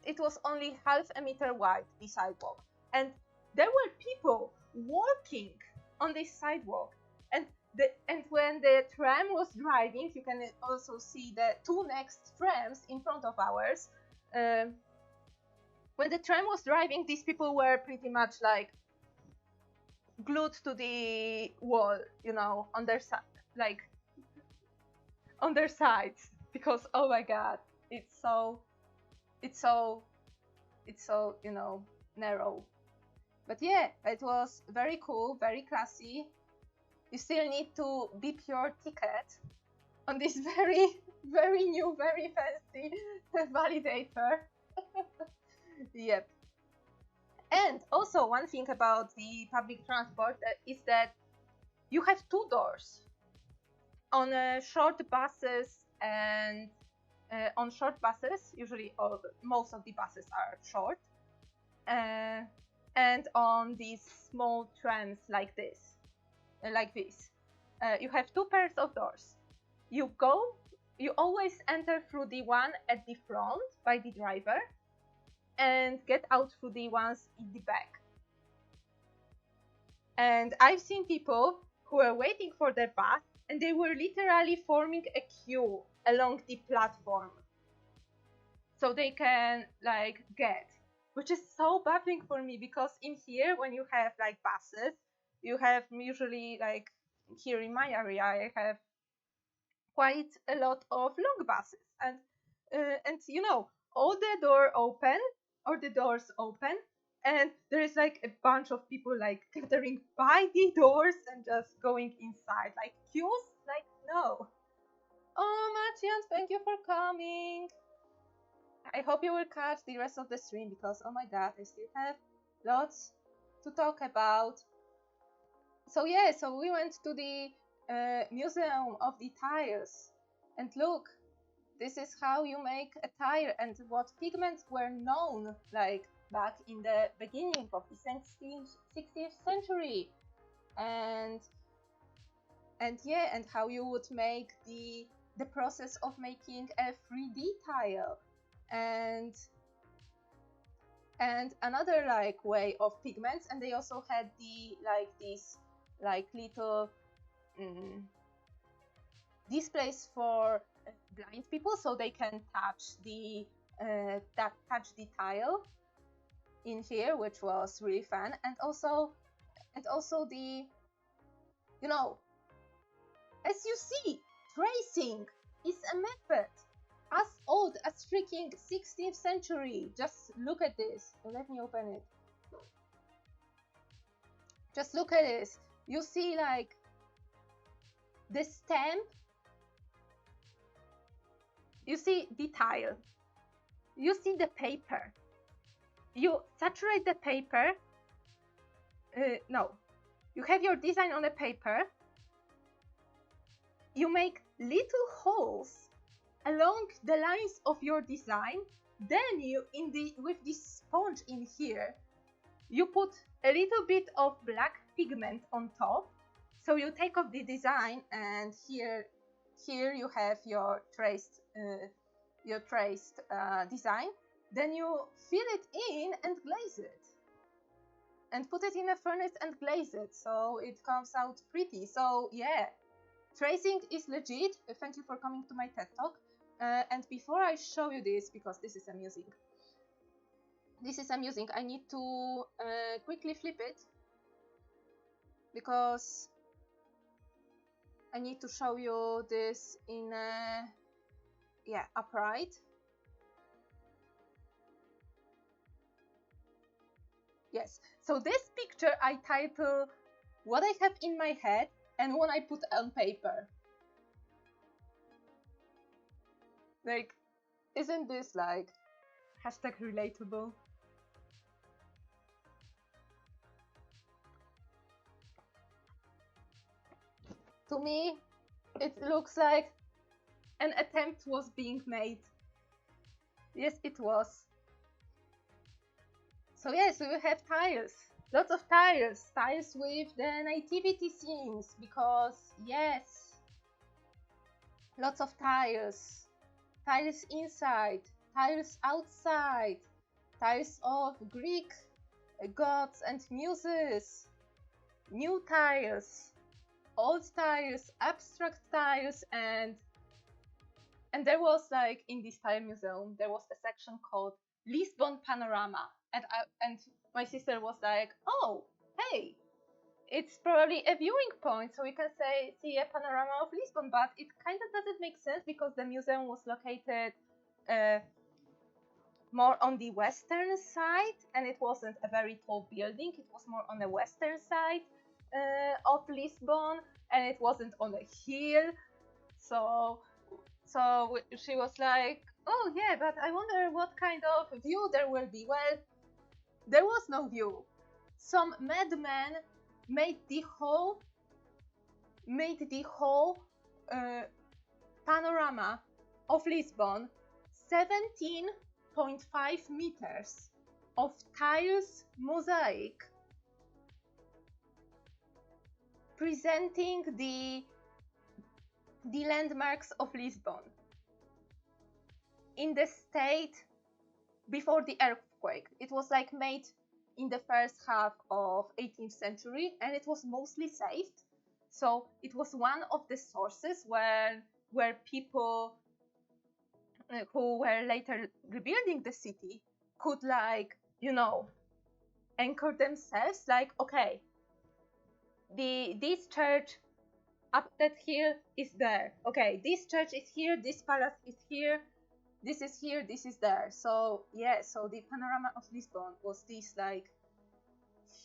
It was only half a meter wide, the sidewalk, and there were people walking on this sidewalk, and when the tram was driving, you can also see the two next trams in front of ours. When the tram was driving, these people were pretty much like glued to the wall, you know, on their sides, because oh my god, it's so you know, narrow. But it was very cool, very classy. You still need to beep your ticket on this very, very new, very fancy validator. Yep. And also one thing about the public transport is that you have two doors on short buses, and on short buses, usually most of the buses are short, and on these small trams like this, you have two pairs of doors. You always enter through the one at the front by the driver, and get out through the ones in the back. And I've seen people who were waiting for their bus, and they were literally forming a queue along the platform so they can get, which is so baffling for me, because in here when you have like buses, you have usually, like here in my area, I have quite a lot of long buses, and you know, all the doors open, and there is like a bunch of people like gathering by the doors and just going inside, like queues, like no. Oh, Machian, thank you for coming. I hope you will catch the rest of the stream because, oh my god, I still have lots to talk about. So yeah, so we went to the Museum of the Tires, and look, this is how you make a tire and what pigments were known like back in the beginning of the 16th century, and yeah, and how you would make the process of making a 3D tile, and another like way of pigments. And they also had the like these like little displays for blind people, so they can touch the tile in here, which was really fun. And also the, you know, as you see, tracing is a method as old as freaking 16th century. Just look at this. Let me open it. Just look at this. You see like the stamp, you see the tile, you see the paper, you saturate the paper, no, you have your design on the paper, you make little holes along the lines of your design, then you with this sponge in here, you put a little bit of black pigment on top. So you take off the design, and here you have your traced design. Then you fill it in and glaze it, and put it in a furnace and glaze it, so it comes out pretty. So yeah, tracing is legit. Thank you for coming to my TED Talk. And before I show you this, because this is amusing, I need to quickly flip it, because I need to show you this in upright. Yes, so this picture I title what I have in my head and what I put on paper. Like, isn't this like #relatable? To me, it looks like an attempt was being made. Yes, it was. So yes, we have tires. Lots of tires. Tires with the nativity scenes, because yes, lots of tires. Tires inside, tires outside, tires of Greek gods and muses, new tires, old tires, abstract tires, and there was like in this tire museum there was a section called Lisbon Panorama, and my sister was like, oh hey, it's probably a viewing point, so we can see a panorama of Lisbon. But it kind of doesn't make sense, because the museum was located more on the western side, and it wasn't a very tall building. It was more on the western side of Lisbon, and it wasn't on a hill. So she was like, oh yeah, but I wonder what kind of view there will be. Well, there was no view. Some madman made the whole panorama of Lisbon 17.5 meters of tiles mosaic, presenting the landmarks of Lisbon in the state before the earthquake. It was like made in the first half of 18th century, and it was mostly saved. So it was one of the sources where people who were later rebuilding the city could, like, you know, anchor themselves, like, okay, this church up that hill is there. Okay, this church is here, this palace is here, this is here, this is there. So yeah, so the panorama of Lisbon was this like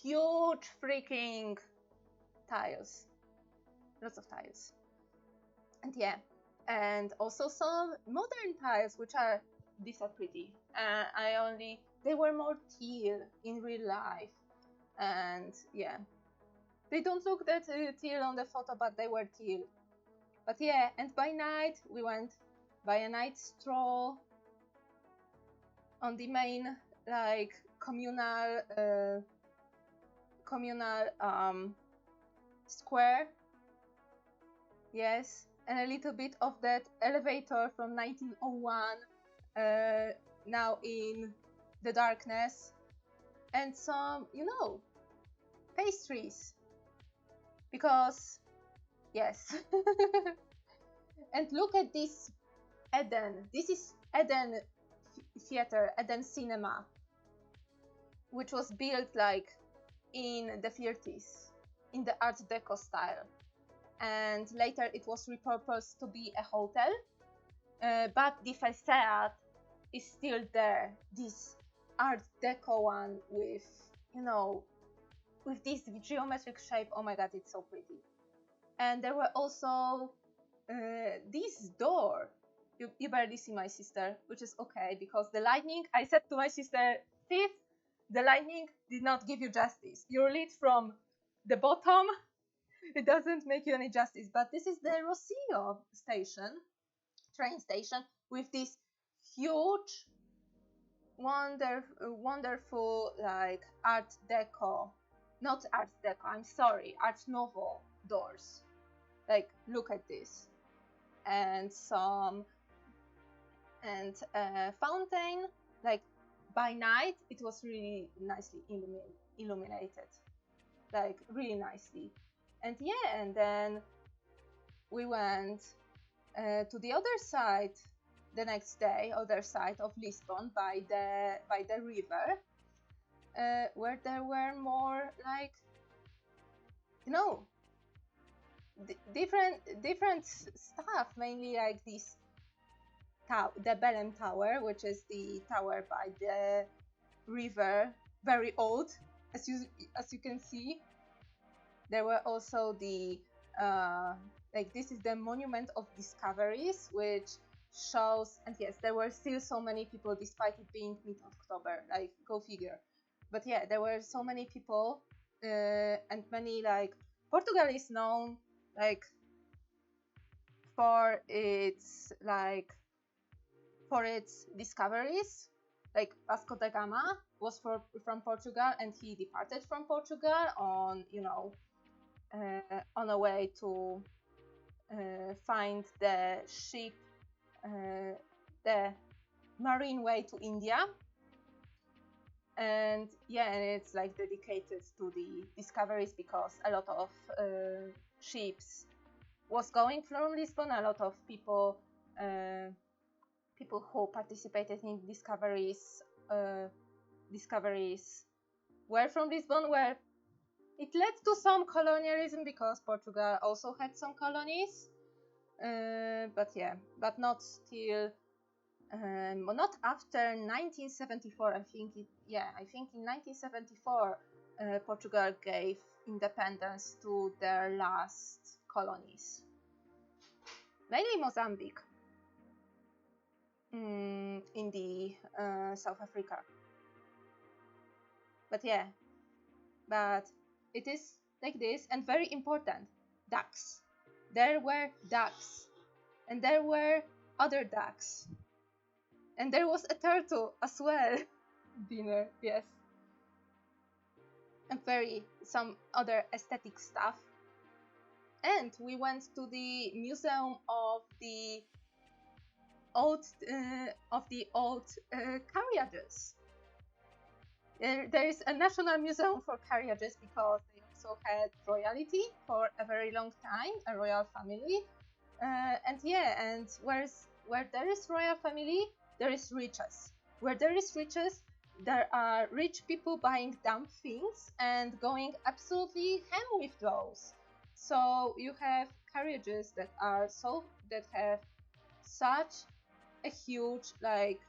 huge freaking tiles, lots of tiles. And yeah, and also some modern tiles, which are, these are pretty. They were more teal in real life, and yeah, they don't look that teal on the photo, but they were teal. But yeah, and by night we went by a night stroll on the main like communal square. Yes, and a little bit of that elevator from 1901 now in the darkness, and some, you know, pastries, because yes. And look at this Eden. This is Eden Theater, Eden Cinema, which was built like in the 30s in the Art Deco style, and later it was repurposed to be a hotel, but the facade is still there, this Art Deco one with, you know, with this geometric shape. Oh my god, it's so pretty. And there were also this door. You barely see my sister, which is okay, because the lighting, I said to my sister, sis, the lighting did not give you justice. You're lit from the bottom, it doesn't make you any justice. But this is the Rossio station, train station, with this huge, wonderful like Art Deco, not Art Deco, I'm sorry, Art Nouveau doors. Like, look at this. And a fountain. Like, by night it was really nicely illuminated, like really nicely. And yeah, and then we went to the other side the next day, other side of Lisbon, by the river, where there were more like, you know, different stuff, mainly like this the Belém Tower, which is the tower by the river, very old, as you can see. There were also the like, this is the Monument of Discoveries, which shows, and yes, there were still so many people despite it being mid-October, like, go figure. But yeah, there were so many people, and many, like, Portugal is known like for its discoveries. Like, Vasco da Gama was from Portugal, and he departed from Portugal on, you know, on a way to find the ship, the marine way to India. And yeah, and it's like dedicated to the discoveries, because a lot of ships was going from Lisbon. A lot of people who participated in discoveries were from Lisbon, where it led to some colonialism, because Portugal also had some colonies, but yeah, but not till not after 1974. I think in 1974 Portugal gave independence to their last colonies, mainly Mozambique, in the South Africa. But yeah, but it is like this. And very important, ducks. There were ducks, and there were other ducks, and there was a turtle as well. Dinner, yes. And some other aesthetic stuff. And we went to the museum of the old carriages. There is a national museum for carriages, because they also had royalty for a very long time, a royal family. And yeah, and where there is royal family, there is riches. Where there is riches, there are rich people buying dumb things and going absolutely ham with those. So you have carriages that have such a huge like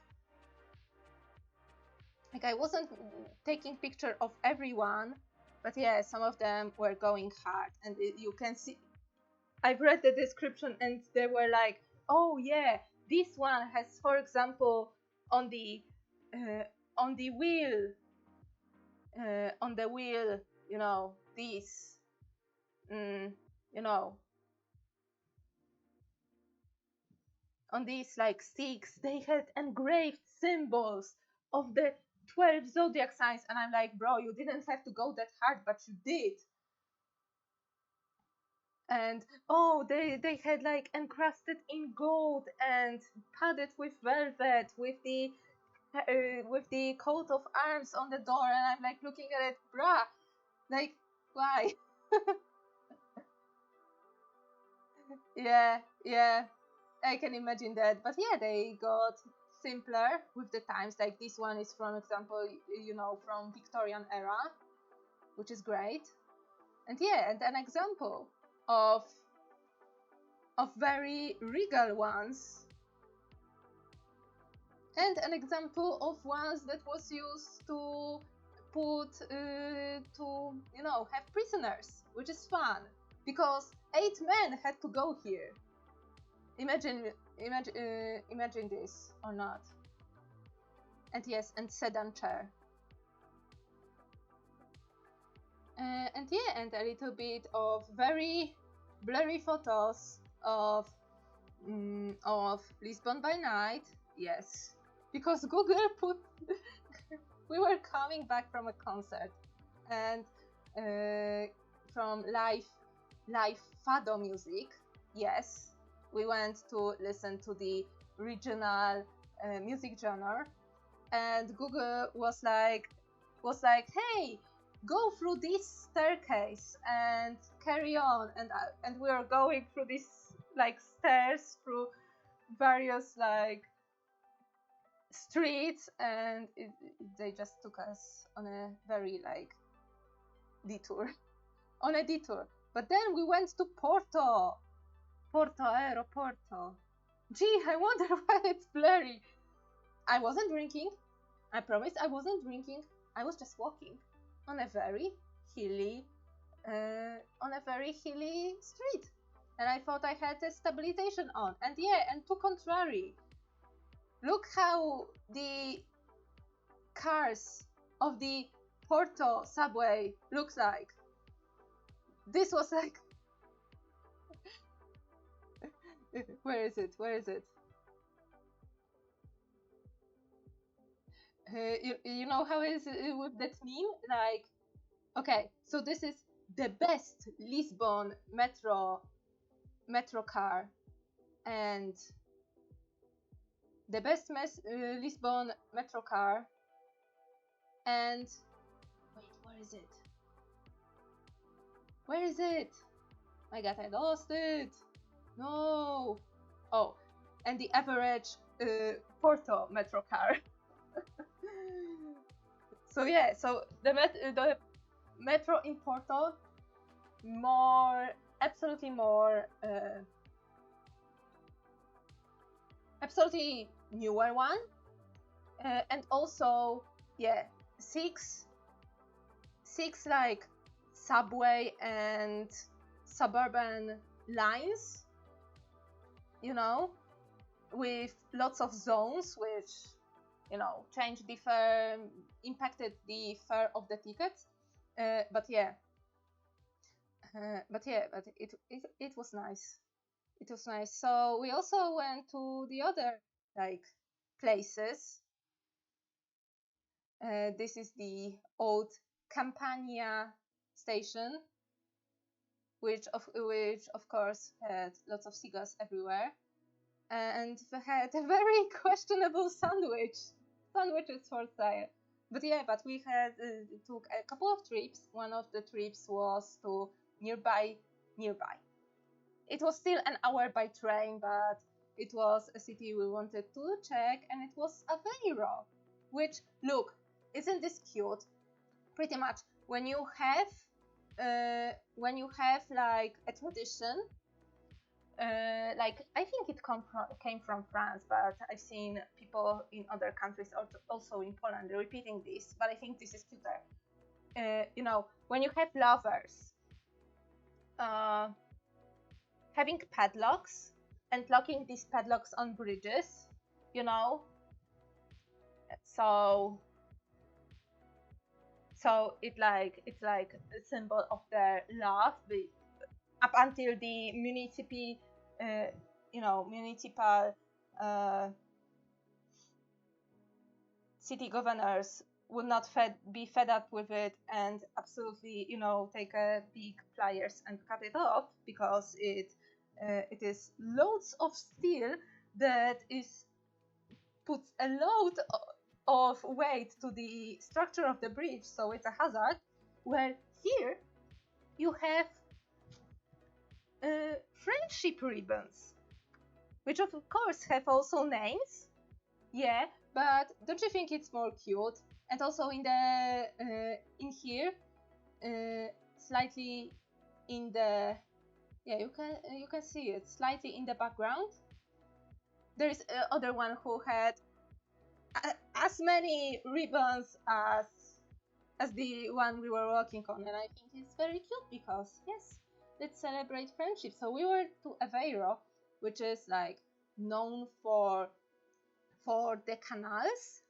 I wasn't taking picture of everyone, but yeah, some of them were going hard, and you can see. I've read the description, and they were like, "Oh yeah, this one has, for example, on the wheel, you know, this, you know, on these like sticks, they had engraved symbols of the 12 zodiac signs," and I'm like, "Bro, you didn't have to go that hard, but you did." And oh, they had like encrusted in gold and padded with velvet with the coat of arms on the door, and I'm like looking at it, bruh, like why? Yeah, I can imagine that. But yeah, they got simpler with the times. Like this one is, from example, from Victorian era, which is great. And yeah, and an example of very regal ones, and an example of ones that was used to put have prisoners, which is fun because 8 men had to go here. Imagine this or not. And yes, and sedan chair. And yeah, and a little bit of very blurry photos of Lisbon by night. Yes, because Google put we were coming back from a concert and from live fado music. Yes, we went to listen to the regional music genre, and Google was like, "Hey, go through this staircase and carry on," and we were going through these like stairs through various like streets, and they just took us on a very like detour. But then we went to Porto Aeroporto. Gee, I wonder why it's blurry. I wasn't drinking. I promise I wasn't drinking. I was just walking on a very hilly street, and I thought I had a stabilization on. And yeah, and to contrary, look how the cars of the Porto subway looks like. This was like where is it? You know how is it with that meme? Like, okay, so this is the best Lisbon metro car, and the best Lisbon metro car, and wait, where is it? My god, I lost it. No. Oh, and the average Porto metro car. So yeah, so the metro in Porto, absolutely newer one, and also yeah, six like subway and suburban lines, with lots of zones, which changed the fare, impacted the fare of the tickets. But it was nice. It was nice. So we also went to the other like places. This is the old Campania station, which of course had lots of cigars everywhere, and had a very questionable sandwiches for sale. But yeah, we had took a couple of trips. One of the trips was to nearby. It was still an hour by train, but it was a city we wanted to check, and it was Aveiro, which, look, isn't this cute? Pretty much when you have like a tradition, like I think it came from France, but I've seen people in other countries, also in Poland, repeating this. But I think this is cuter. You know, when you have lovers, having padlocks and locking these padlocks on bridges, you know. So it's like a symbol of their love, up until the municipal city governors would not be fed up with it and absolutely, you know, take a big pliers and cut it off, because it is loads of steel that puts a load of weight to the structure of the bridge, so it's a hazard. Where here you have friendship ribbons, which of course have also names. Yeah, but don't you think it's more cute? And also in here, slightly in the, yeah, you can see it slightly in the background. There is other one who had as many ribbons as the one we were working on, and I think it's very cute because, yes, let's celebrate friendship. So we were to Aveiro, which is like known for the canals.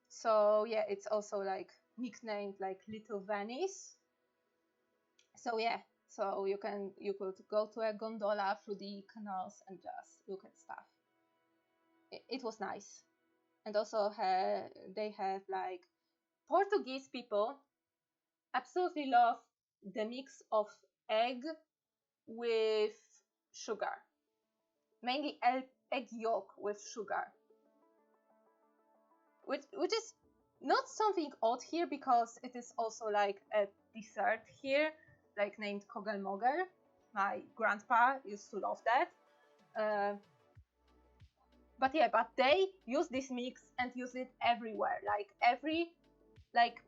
So yeah, it's also like nicknamed like Little Venice. So yeah, so you could go to a gondola through the canals and just look at stuff. It was nice. And also they have like Portuguese people absolutely love the mix of egg with sugar, mainly egg yolk with sugar, which is not something odd here, because it is also like a dessert here, like named Kogel Mogel. My grandpa used to love that. But yeah, but they use this mix and use it everywhere. Like every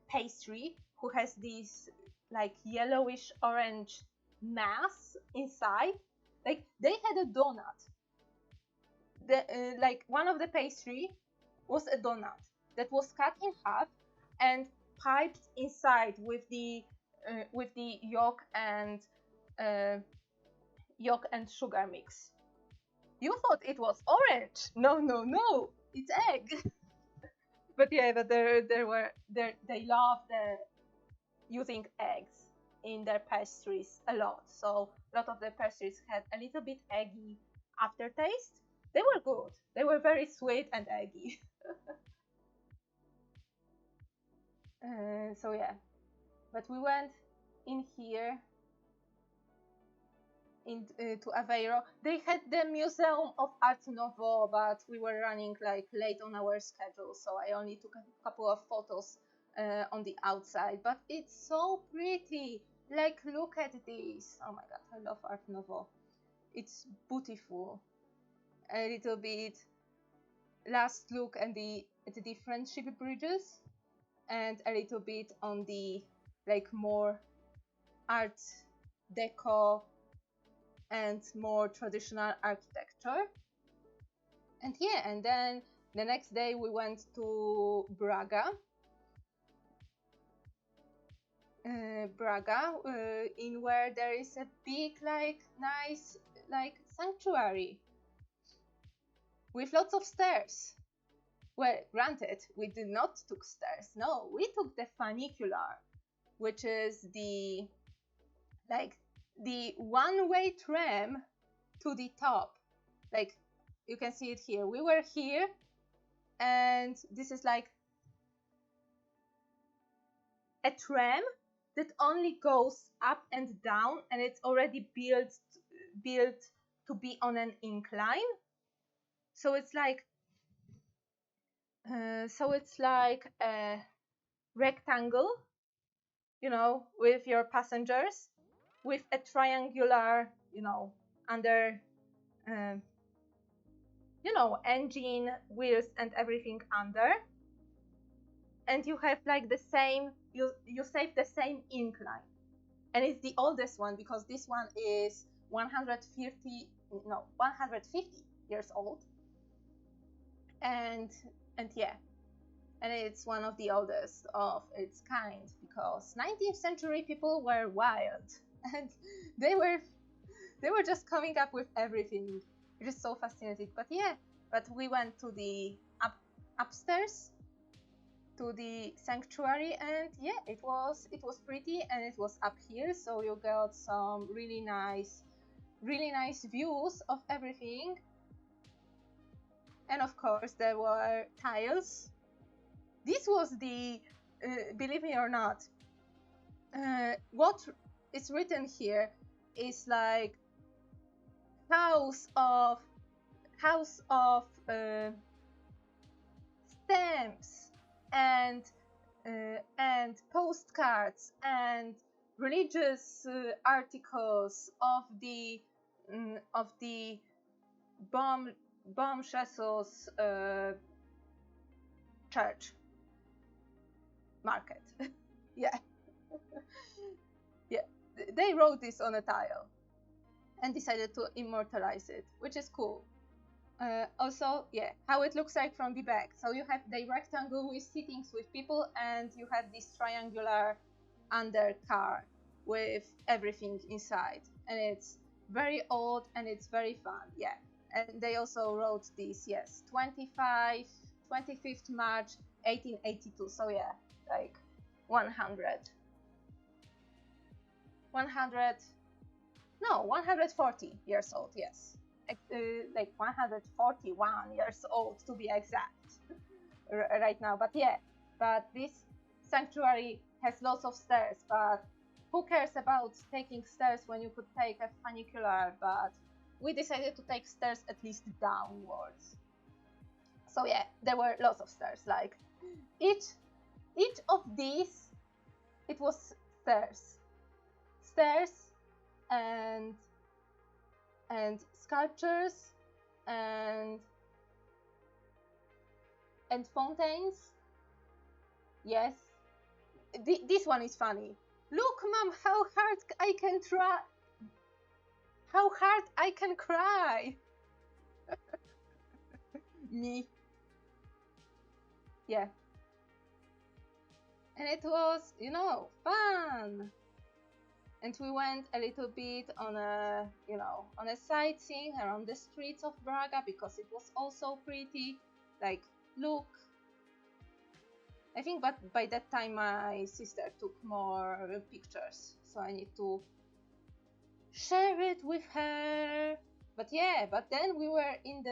pastry who has this like yellowish orange mass inside. Like they had a donut. Like one of the pastry was a donut that was cut in half and piped inside with the yolk and sugar mix. You thought it was orange? No, it's egg. But yeah, but they love using eggs in their pastries a lot. So a lot of the pastries had a little bit eggy aftertaste. They were good. They were very sweet and eggy. So yeah, but we went in here to Aveiro. They had the Museum of Art Nouveau, but we were running like late on our schedule, so I only took a couple of photos on the outside. But it's so pretty. Like, look at this. Oh my god, I love Art Nouveau. It's beautiful. A little bit last look at the friendship bridges, and a little bit on the like more art deco and more traditional architecture. And yeah, and then the next day we went to Braga. In where there is a big nice sanctuary with lots of stairs. Well, granted, we did not took stairs. No, we took the funicular, which is the one-way tram to the top. Like, you can see it here. We were here, and this is like a tram that only goes up and down, and it's already built to be on an incline. So it's like a rectangle, you know, with your passengers, with a triangular, you know, under, you know, engine, wheels, and everything under. and you have like the same, you save the same incline, and it's the oldest one because this one is 150 years old, and yeah, and it's one of the oldest of its kind because 19th century people were wild and they were just coming up with everything. It is so fascinating. But yeah, but we went to the upstairs to the sanctuary, and yeah, it was pretty, and it was up here, so you got some really nice views of everything. And of course there were tiles. This was the believe me or not, what is written here is like house of stamps and postcards and religious articles of the Bomshasos church market. Yeah. Yeah, they wrote this on a tile and decided to immortalize it, which is cool. Also, yeah, how it looks like from the back. So you have the rectangle with sittings with people, and you have this triangular undercar with everything inside, and it's very old and it's very fun. Yeah, and they also wrote this, yes, 25th March 1882. So yeah, like 140 years old, yes. Like 141 years old to be exact right now. But yeah, but this sanctuary has lots of stairs, but who cares about taking stairs when you could take a funicular? But we decided to take stairs at least downwards. So yeah, there were lots of stairs. Like each of these, it was stairs and sculptures and fountains. Yes, this one is funny. Look, Mom, how hard I can try. How hard I can cry. Me. Yeah. And it was, fun. And we went a little bit on a sightseeing around the streets of Braga because it was also pretty. Like, look. I think, but by that time my sister took more pictures, so I need to share it with her. But yeah, but then we were in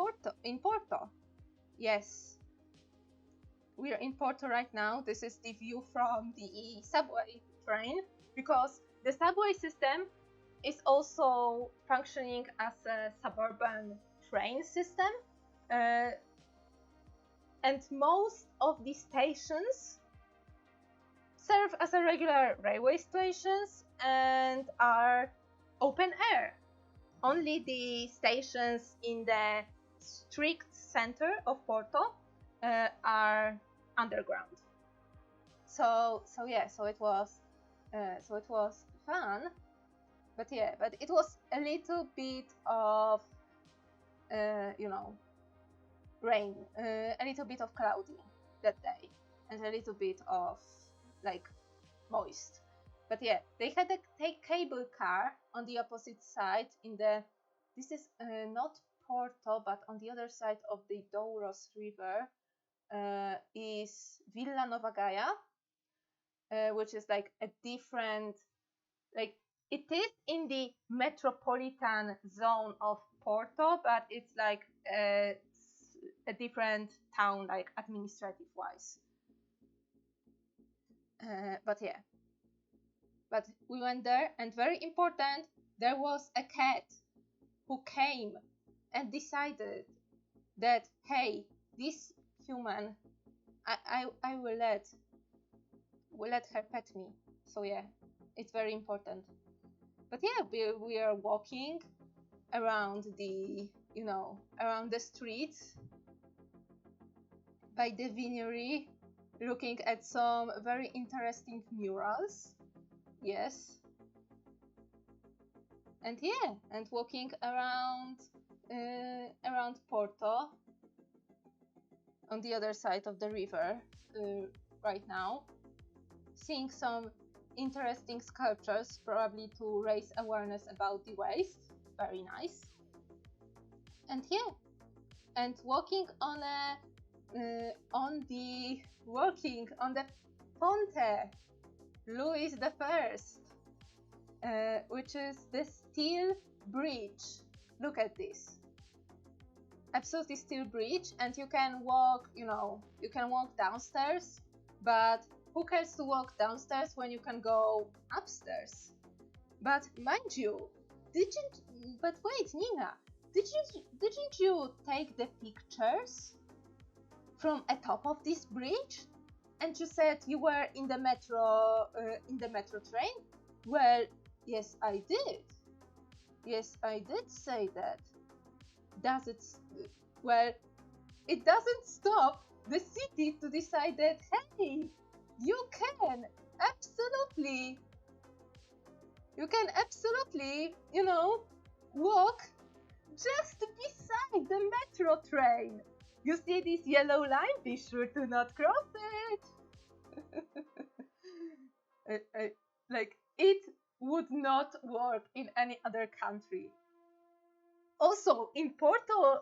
Porto. Yes. We are in Porto right now. This is the view from the subway train, because the subway system is also functioning as a suburban train system. And most of the stations serve as a regular railway stations and are open air. Only the stations in the strict center of Porto are underground. So it was fun, but it was a little bit of rain, a little bit of cloudy that day, and a little bit of like moist. But yeah, they had a cable car on the opposite side this is not Porto, but on the other side of the Douros River is Villa Nova Gaia, which is like a different, like it is in the metropolitan zone of Porto, but it's like a different town, like administrative wise. But yeah, but we went there, and very important, there was a cat who came and decided that, hey, this human, I will let her pet me. So yeah, it's very important. But yeah, we are walking around the streets, by the vinery, looking at some very interesting murals. Yes. And yeah, and walking around Porto on the other side of the river right now, seeing some interesting sculptures, probably to raise awareness about the waste. Very nice. And yeah, and walking on the Ponte Louis the First, which is the steel bridge. Look at this. Absolutely steel bridge, and you can walk, you can walk downstairs, but who cares to walk downstairs when you can go upstairs? But mind you, but wait, Nina, didn't you take the pictures from atop of this bridge? And you said you were in the metro train? Well, yes, I did. Yes, I did say that. Does it? Well, it doesn't stop the city to decide that, hey, you can absolutely, walk just beside the metro train. You see this yellow line? Be sure to not cross it. Like, it would not work in any other country. Also, in Porto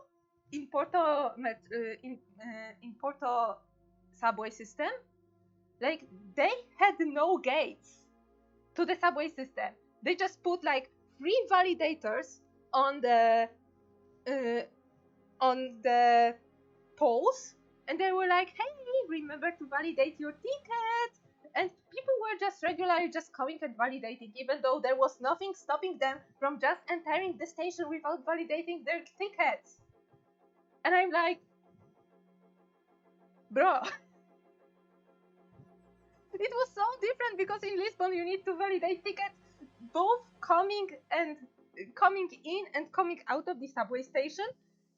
subway system, like, they had no gates to the subway system. They just put like 3 validators on the poles, and they were like, hey, remember to validate your ticket. And people were just regularly just coming and validating, even though there was nothing stopping them from just entering the station without validating their tickets. And I'm like, bro, it was so different, because in Lisbon you need to validate tickets both coming in and coming out of the subway station.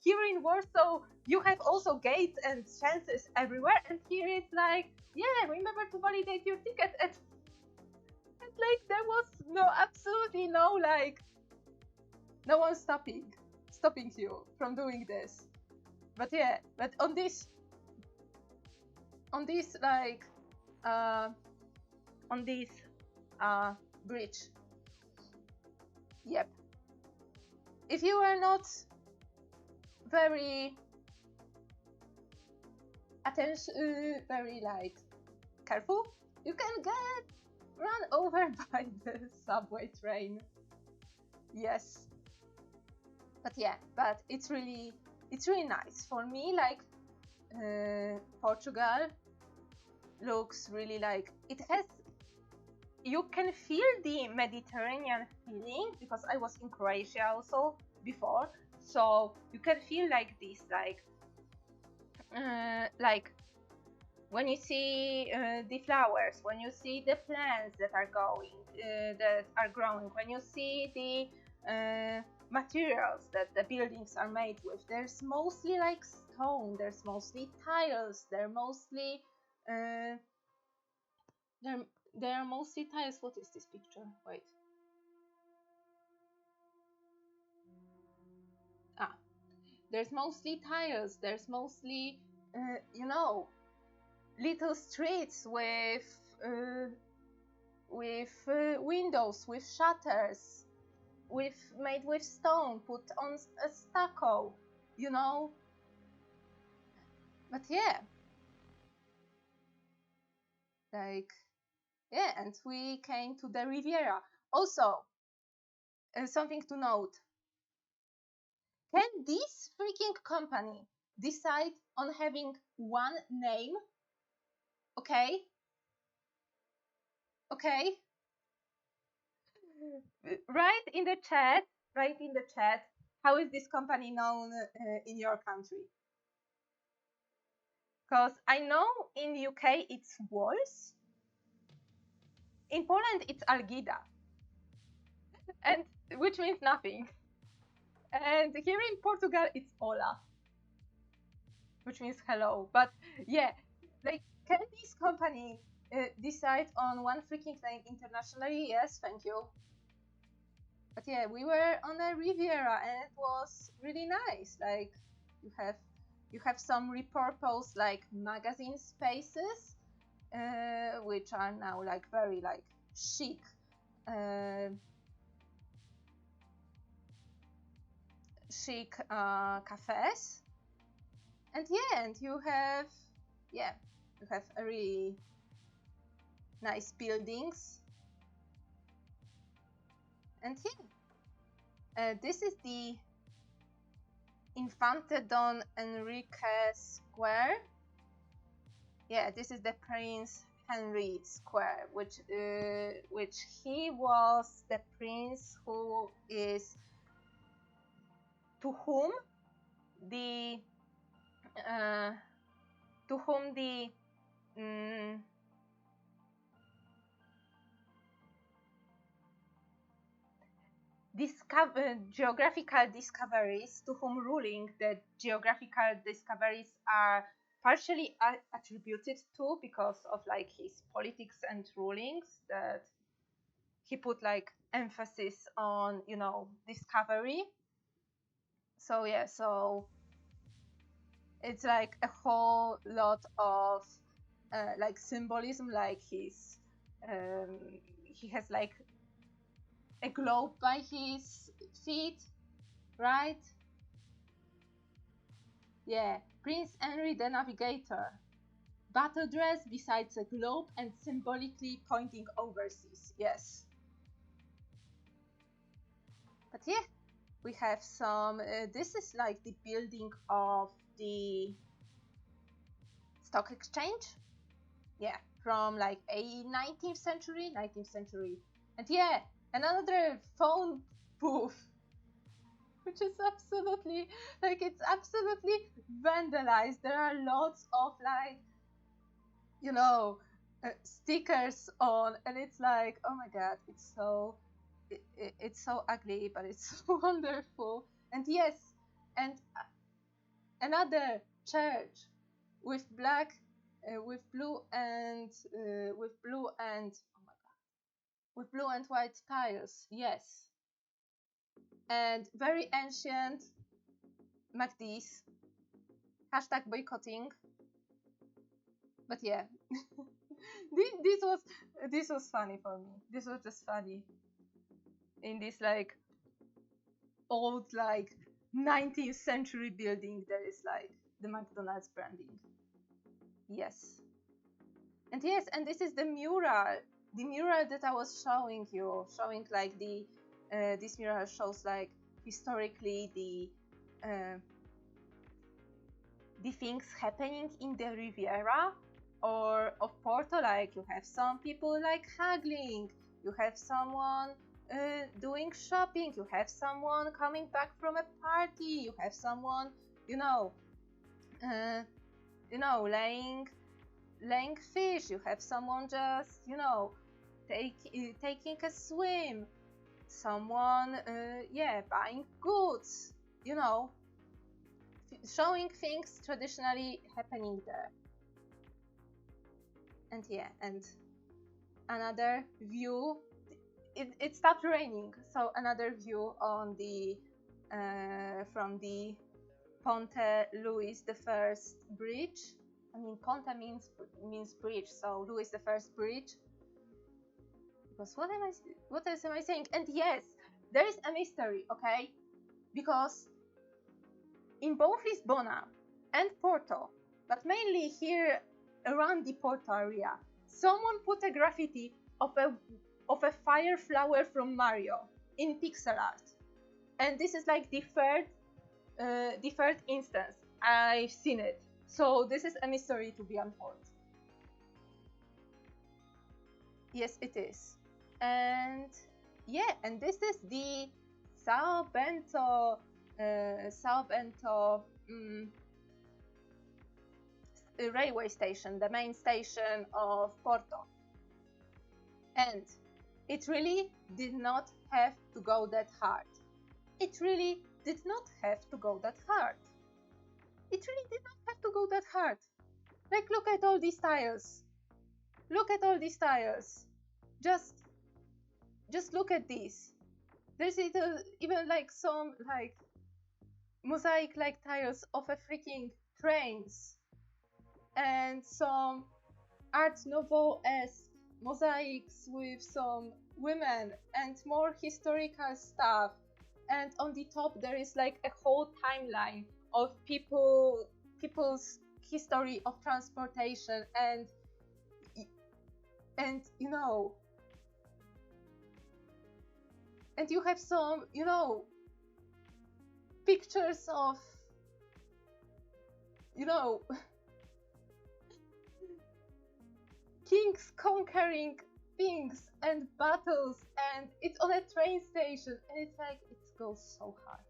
Here in Warsaw, you have also gates and fences everywhere, and here it's like, yeah, remember to validate your ticket. And like, there was absolutely no, like, no one stopping you from doing this. But yeah, but on this bridge, yep. If you are not very careful, you can get run over by the subway train. Yes. But yeah, but it's really nice. For me, like, Portugal looks really like, it has, you can feel the Mediterranean feeling, because I was in Croatia also before, so you can feel like this, like when you see the flowers, when you see the plants that are growing, when you see the materials that the buildings are made with. There's mostly like stone, there's mostly tiles, they're mostly tiles. What is this picture? Wait. There's mostly tiles, there's mostly little streets with windows, with shutters, made with stone, put on a stucco, But yeah, and we came to the Riviera. Also, something to note: can this freaking company decide on having one name? Okay. Write in the chat, how is this company known in your country? Because I know in the UK it's Walls. In Poland it's Algida, and which means nothing. And here in Portugal it's Ola. which means hello. But yeah, like, can this company decide on one freaking name internationally? Yes, thank you. But yeah, we were on a Riviera and it was really nice. Like, you have some repurposed like magazine spaces, which are now like very like chic. Chic cafes, and yeah, and you have a really nice buildings, and yeah, this is the Infante Don Enrique Square. Yeah, this is the Prince Henry Square, which he was the prince who is to whom the geographical discoveries, to whom ruling the geographical discoveries are partially attributed to, because of like his politics and rulings, that he put like emphasis on, you know, discovery. So yeah, so it's like a whole lot of like symbolism, like he has like a globe by his feet, right? Yeah, Prince Henry the Navigator. Battle dress besides a globe and symbolically pointing overseas. Yes. But yeah, we have some. This is like the building of the stock exchange. Yeah, from like a 19th century. And yeah, another phone booth, which is absolutely like, it's absolutely vandalized. There are lots of like, you know, stickers on, and it's like, oh my god, it's so ugly, but it's so wonderful. And yes, and another church with black, with blue and oh my god, with blue and white tiles. Yes, and very ancient MacD's. Hashtag boycotting. But yeah, this was funny for me. This was just funny. In this like old like 19th century building, there is like the McDonald's branding. Yes. And yes, and this is the mural that I was showing you, showing like the this mural shows like historically the things happening in the Riviera or of Porto. Like, you have some people like haggling, you have someone doing shopping, you have someone coming back from a party, you have someone, laying fish, you have someone just, taking a swim, someone, buying goods, showing things traditionally happening there. And yeah, and another view, it stopped raining, so another view on the from the Ponte Louis I bridge. I mean, Ponte means bridge, so Louis I bridge. Because what else am I saying? And yes, there is a mystery, okay? Because in both Lisbona and Porto, but mainly here around the Porto area, someone put a graffiti of a fire flower from Mario in pixel art, and this is like the third instance I've seen it. So this is a mystery to be unfolded. Yes, it is. And yeah, and this is the Sao Bento railway station, the main station of Porto. And it really did not have to go that hard. It really did not have to go that hard. It really did not have to go that hard. Like, look at all these tiles. Look at all these tiles. Just look at these. There's even like some like mosaic like tiles of a freaking trains and some Art Nouveau-esque mosaics with some women and more historical stuff. And on the top there is like a whole timeline of people's history of transportation and you know, and you have some, you know, pictures of, you know, kings conquering things and battles, and it's on a train station, and it's like, it goes so hard.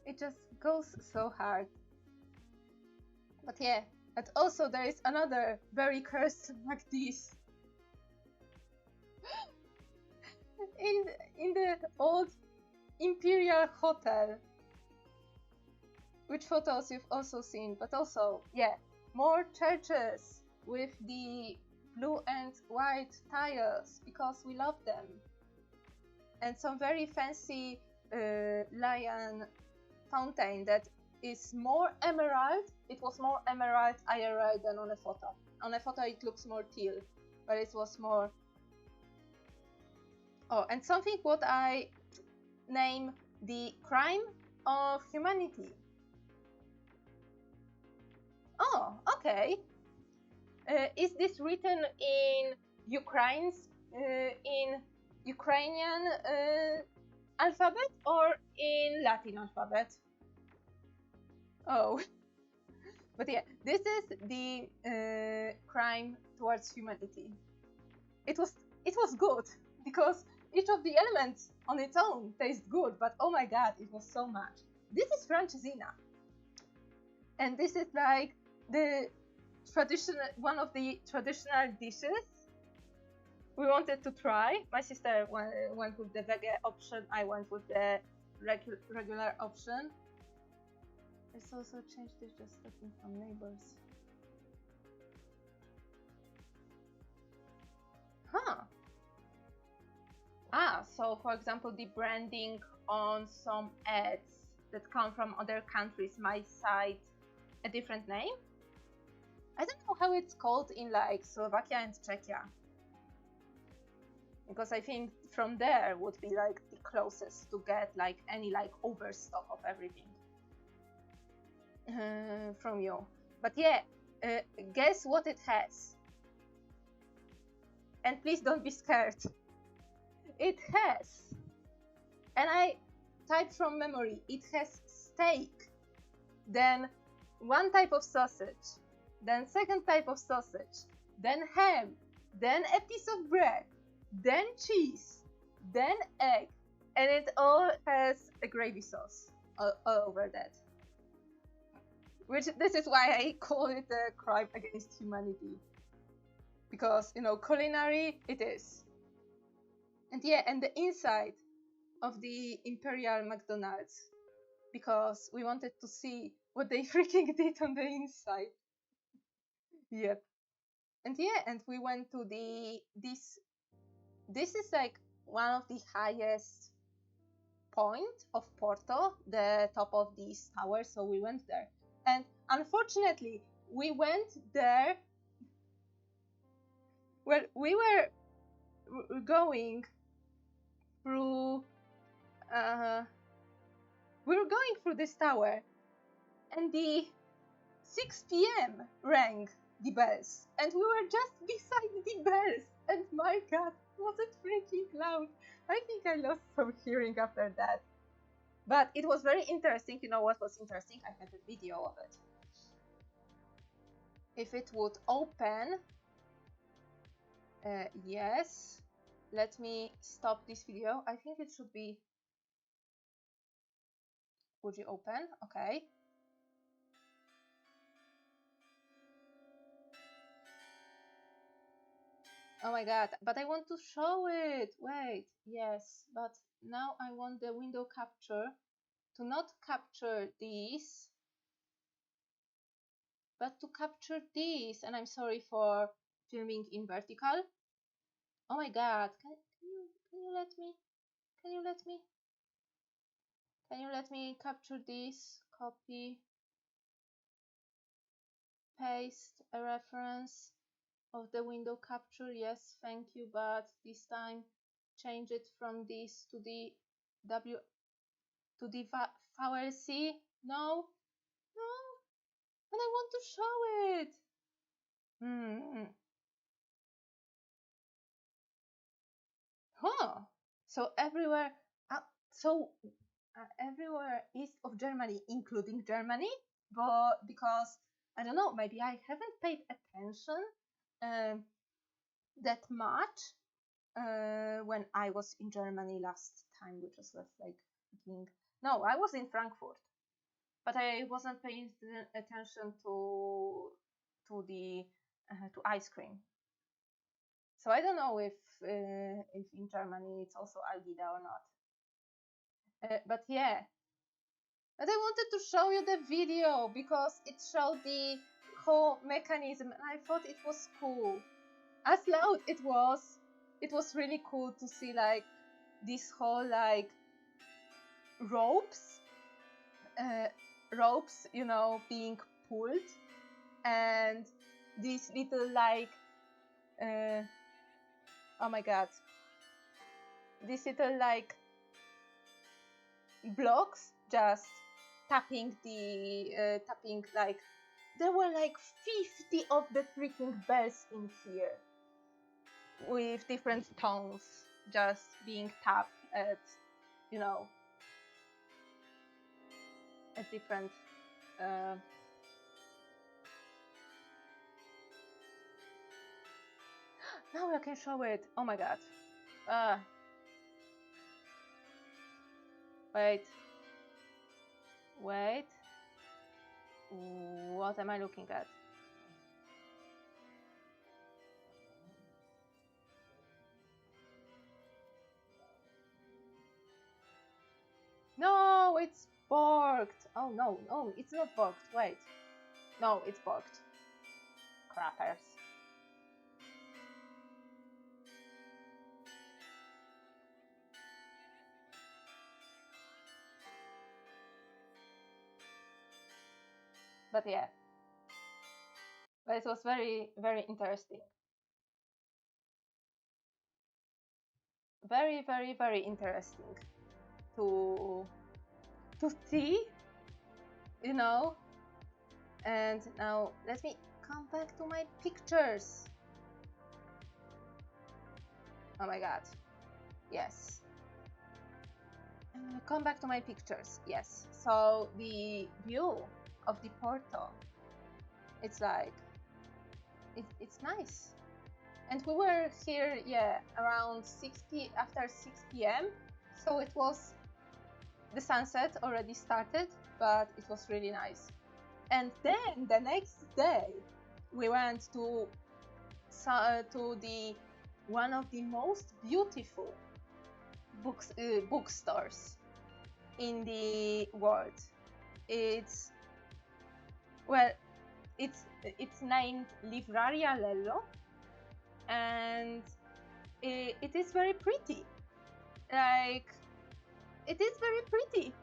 It just goes so hard. But yeah, and also there is another very cursed like this. in the old Imperial Hotel, which photos you've also seen, but also, yeah, more churches with the blue and white tiles because we love them, and some very fancy lion fountain that is more emerald. It was more emerald IRL than on a photo. On a photo it looks more teal, but it was more. Oh, and something what I name the crime of humanity. Oh, okay. Is this written in Ukrainian alphabet or in Latin alphabet? Oh, but yeah, this is the crime towards humanity. It was good because each of the elements on its own tastes good, but oh my god, it was so much. This is Francesina, and this is like the traditional, one of the traditional dishes we wanted to try. My sister went with the veggie option, I went with the regular option. Let's also change this, just looking from neighbors. Huh. So for example, the branding on some ads that come from other countries might cite a different name. I don't know how it's called in like Slovakia and Czechia, because I think from there would be like the closest to get like any like overstock of everything from you. But yeah, guess what it has, and please don't be scared. It has, and I typed from memory, it has steak, then one type of sausage, then second type of sausage, then ham, then a piece of bread, then cheese, then egg, and it all has a gravy sauce all over that. Which, this is why I call it a crime against humanity, because, you know, culinary it is. And yeah, and the inside of the Imperial McDonald's, because we wanted to see what they freaking did on the inside. Yep. And yeah, and we went to this is like one of the highest point of Porto, the top of this tower, so we went there. And unfortunately, we went there, well, we were going through this tower, and the 6 p.m. rang the bells, and we were just beside the bells, and my god, was it freaking loud. I think I lost some hearing after that, but it was very interesting. You know what was interesting? I had a video of it. If it would open, yes, let me stop this video. I think it should be, would you open? Okay. Oh my god, but I want to show it. Wait, yes, but now I want the window capture to not capture these, But to capture this, and I'm sorry for filming in vertical. Oh my god, can you let me? Can you let me? Can you let me capture this? Copy, paste a reference of the window capture. Yes, thank you, but this time change it from this to the W to the VLC. No, no, and I want to show it. Huh. So everywhere, everywhere east of Germany, including Germany, but because I don't know, maybe I haven't paid attention that much when I was in Germany last time, which was like beginning. No, I was in Frankfurt, but I wasn't paying attention to ice cream. So I don't know if in Germany it's also Algida or not. But yeah, but I wanted to show you the video because it showed the whole mechanism, and I thought it was cool. As loud it was really cool to see like this whole like ropes, you know, being pulled, and these little like, oh my god, these little like blocks just tapping like there were like 50 of the freaking bells in here with different tones just being tapped at, you know, at different now I can show it. Oh my god. Wait. What am I looking at? No, it's borked. Oh no, it's not borked. Wait. No, it's borked. Crappers. But yeah. But it was very, very interesting. Very, very, very interesting to see, you know. And now let me come back to my pictures. Oh my god. Yes. Come back to my pictures. Yes. So the view of the Porto, it's like it's nice. And we were here, yeah, around 60 after 6 p.m. So it was the sunset already started, but it was really nice. And then the next day, we went to the one of the most beautiful bookstores in the world. It's named Livraria Lello, and it is very pretty. Like, it is very pretty.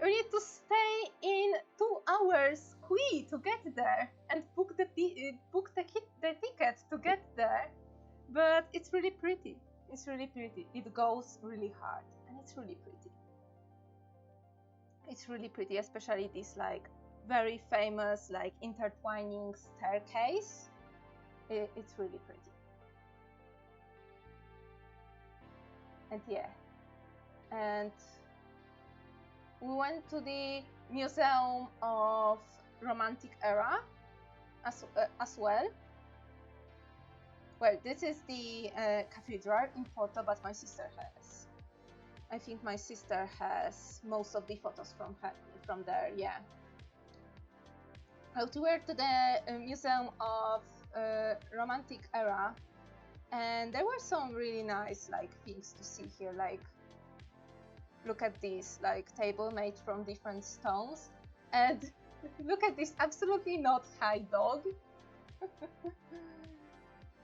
You need to stay in 2 hours qui to get there and book the ticket to get there. But it's really pretty. It's really pretty. It goes really hard, and it's really pretty. It's really pretty, especially this like very famous like intertwining staircase. It's really pretty. And yeah, and we went to the Museum of Romantic Era as well. Well, this is the cathedral in Porto, but my sister has. I think my sister has most of the photos from there. Yeah. We went to the Museum of Romantic Era, and there were some really nice like things to see here. Like, look at this like table made from different stones, and Look at this absolutely not high dog.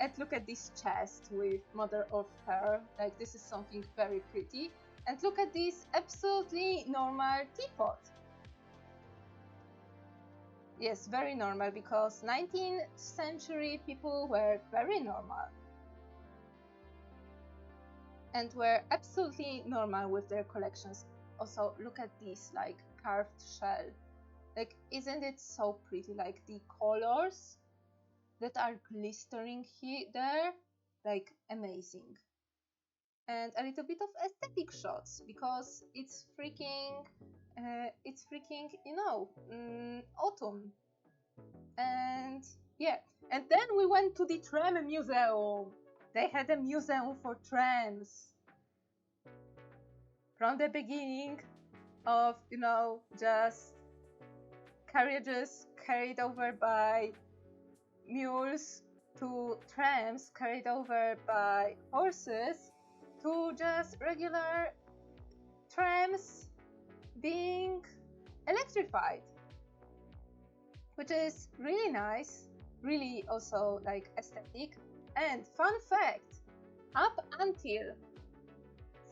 And look at this chest with mother of pearl. Like, this is something very pretty. And look at this absolutely normal teapot. Yes, very normal, because 19th century people were very normal. And were absolutely normal with their collections. Also, look at this, like, carved shell. Like, isn't it so pretty? Like, the colors that are glistering here, there, like, amazing. And a little bit of aesthetic shots, because it's freaking, you know, autumn. And yeah, and then we went to the tram museum. They had a museum for trams. From the beginning of, you know, just carriages carried over by mules, to trams carried over by horses, to just regular trams being electrified, which is really nice, really also like aesthetic. And fun fact, up until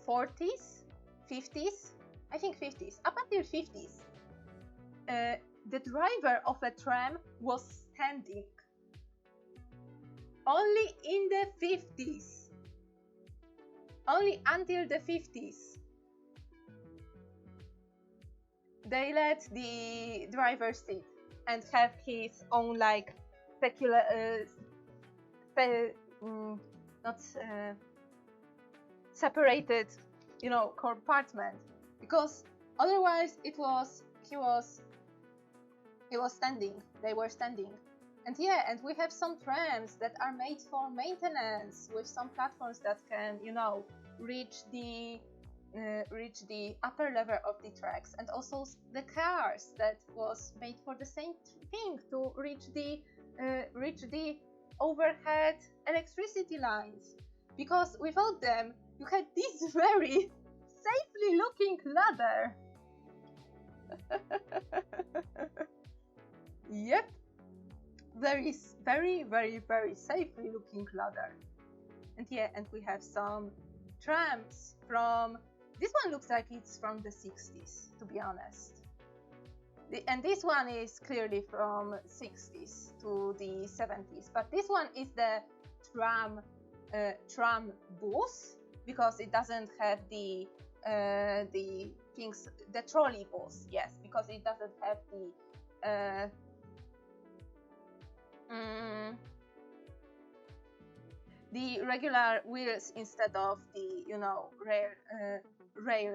40s, 50s, I think 50s, up until 50s, the driver of a tram was standing. Only in the 50s. Only until the 50s. They let the driver sit and have his own, like, secular, not separated, you know, compartment, because otherwise he was standing. They were standing. And yeah, and we have some trams that are made for maintenance, with some platforms that can, you know, reach the upper level of the tracks, and also the cars that was made for the same thing, to reach the overhead electricity lines, because without them you had this very safely looking ladder. Yep, very safely looking ladder. And yeah, and we have some trams from, this one looks like it's from the 60s, to be honest. And this one is clearly from 60s to the 70s, but this one is the tram bus, because it doesn't have the things, the trolley bus, yes, because it doesn't have the regular wheels instead of the, you know, rail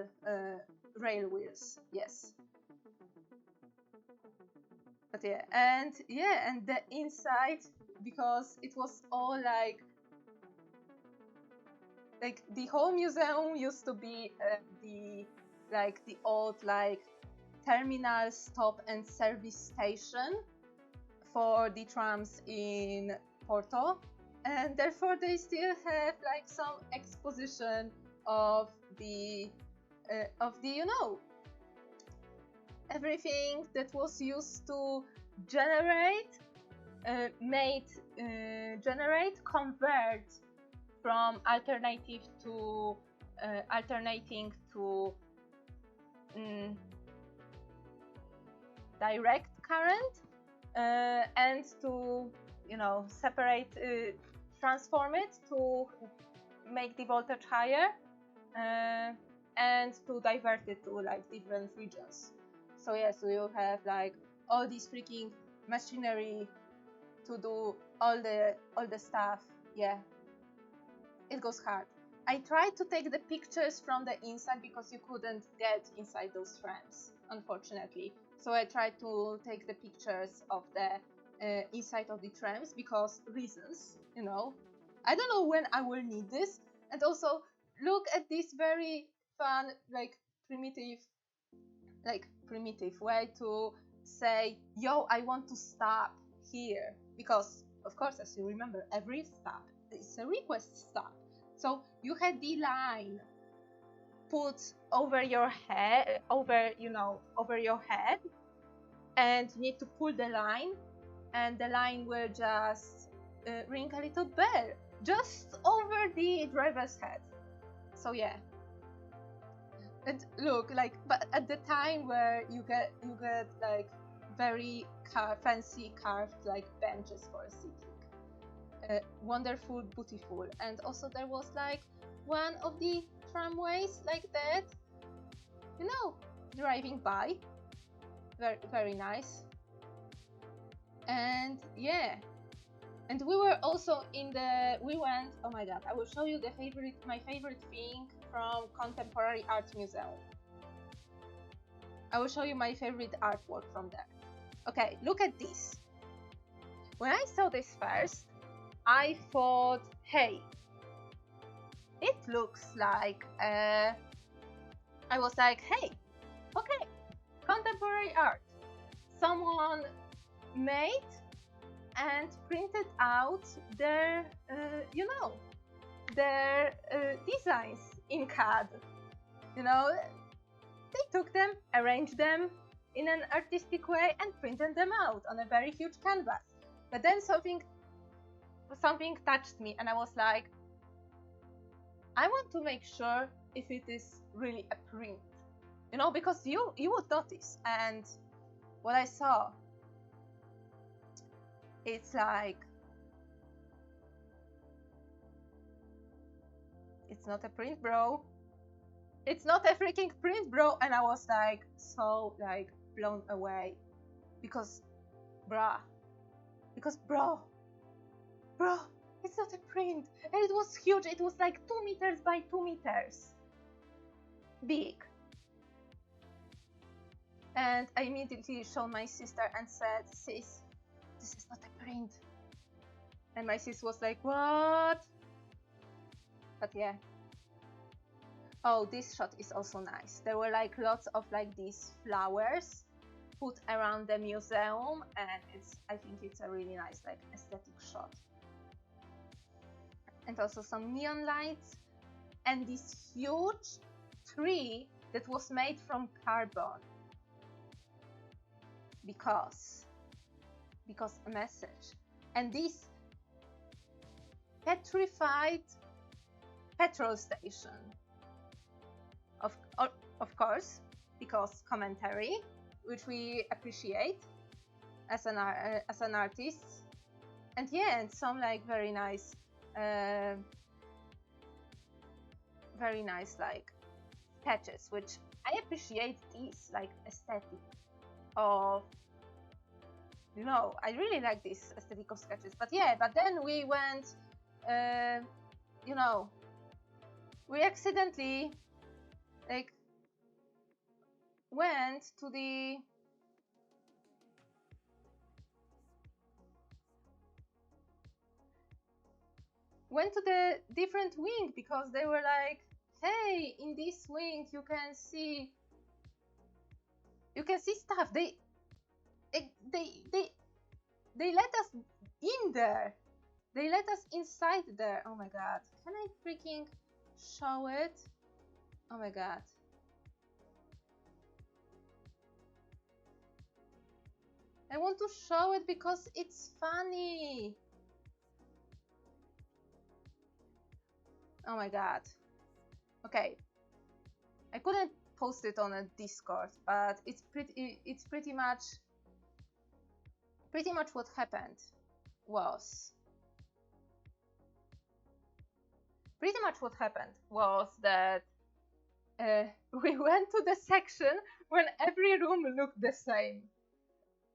wheels, yes. But yeah, and the inside, because it was all like the whole museum used to be the old, like, terminal stop and service station for the trams in Porto, and therefore they still have like some exposition of the you know, everything that was used to convert from alternating to direct current, and to, you know, transform it to make the voltage higher, and to divert it to like different regions. So yeah, so you have like all this freaking machinery to do all the stuff. Yeah, it goes hard. I tried to take the pictures from the inside because you couldn't get inside those trams, unfortunately. So I tried to take the pictures of the inside of the trams, because reasons, you know. I don't know when I will need this. And also, look at this very fun, like primitive way to say, yo, I want to stop here. Because, of course, as you remember, every stop is a request stop. So you had the line put over your head, and you need to pull the line, and the line will just ring a little bell just over the driver's head. So yeah. And look, like, but at the time where you get like very fancy carved like benches for sitting, wonderful, beautiful, and also there was like one of the tramways like that, you know, driving by, very very nice. And yeah, and we were also we went, oh my god, I will show you my favorite thing from Contemporary Art Museum. I will show you my favorite artwork from there. Okay, look at this. When I saw this first, I thought, hey, it looks like, I was like, hey, okay, contemporary art. Someone made and printed out their, you know, their designs in CAD. You know, they took them, arranged them in an artistic way, and printed them out on a very huge canvas. But then something touched me, and I was like, I want to make sure if it is really a print, you know, because you would notice. And what I saw, it's like, it's not a print, bro. It's not a freaking print, bro. And I was like, so like blown away, because bro, it's not a print. And it was huge. It was like 2 meters by 2 meters big. And I immediately showed my sister and said, sis, this is not a print. And my sis was like, what? But yeah. Oh, this shot is also nice. There were like lots of like these flowers put around the museum, and I think it's a really nice like aesthetic shot. And also some neon lights, and this huge tree that was made from carbon, because a message. And this petrified petrol station, of course, because commentary, which we appreciate as an artist. And yeah, and some like very nice like sketches, which I appreciate these like aesthetic of, you know, I really like this aesthetic of sketches. But yeah, but then we went, you know, we accidentally like went to the different wing, because they were like, hey, in this wing you can see stuff. They let us in there. They let us inside there. Oh my god, can I freaking show it? Oh my god. I want to show it because it's funny. Oh my god. Okay. I couldn't post it on a Discord, but it's pretty much what happened was that we went to the section when every room looked the same,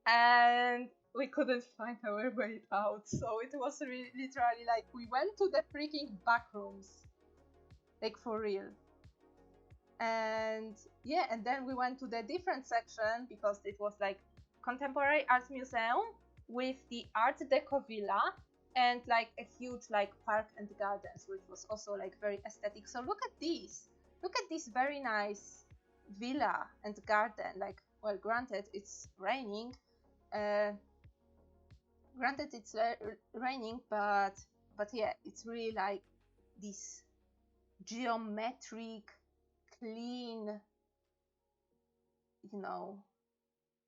and we couldn't find our way out. So it was really literally like we went to the freaking back rooms, like for real. And yeah, and then we went to the different section, because it was like Contemporary Art Museum with the Art Deco Villa, and like a huge like park and gardens, which was also like very aesthetic. So look at this very nice villa and garden. Like, well, granted it's raining, but yeah, it's really like this geometric, clean, you know,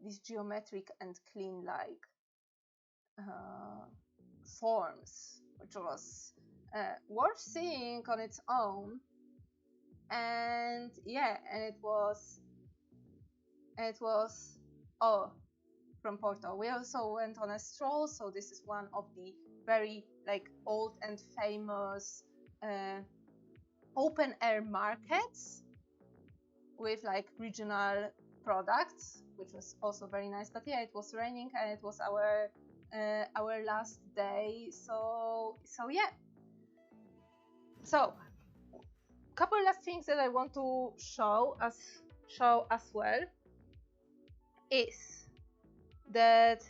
these geometric and clean like forms, which was worth seeing on its own. And yeah, and it was oh, from Porto. We also went on a stroll, so this is one of the very like old and famous open air markets with like regional products, which was also very nice. But yeah, it was raining and it was our last day, so yeah. So couple last things that I want to show as well is that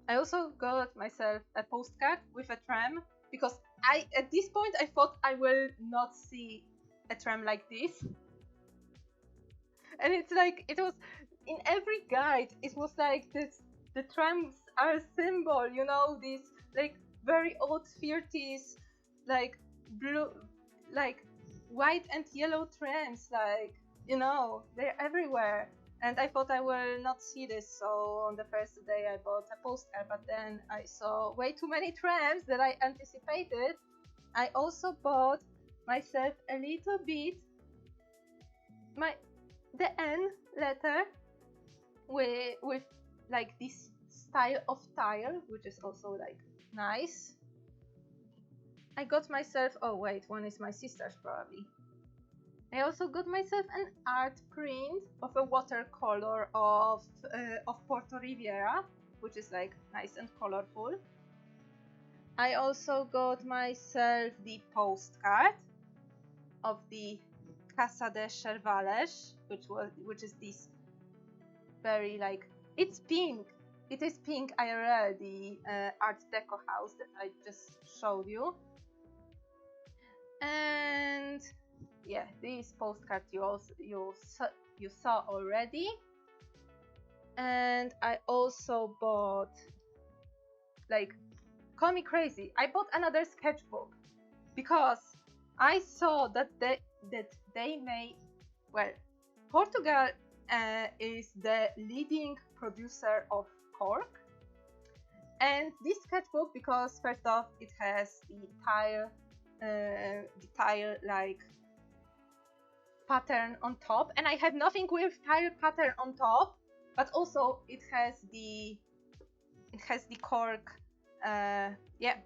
I also got myself a postcard with a tram, because at this point I thought I will not see a tram like this. And it's like, it was in every guide, it was like this, the trams are a symbol, you know, these like very old 30s, like blue, like white and yellow trams, like, you know, they're everywhere. And I thought I will not see this, so on the first day I bought a postcard, but then I saw way too many trams that I anticipated. I also bought myself a little bit, the N letter with like this style of tile, which is also like nice. I got myself, oh wait, one is my sister's probably. I also got myself an art print of a watercolor of Porto Riviera, which is like nice and colorful. I also got myself the postcard of the Casa de Cervales, which is this very like, it's pink. It is pink IRL, the Art Deco house that I just showed you. And yeah, these postcards you saw already. And I also bought, like, call me crazy, I bought another sketchbook because I saw that they made, well, Portugal is the leading producer of cork, and this sketchbook, because first off it has the tile like pattern on top, and I have nothing with tile pattern on top, but also it has the cork, yeah,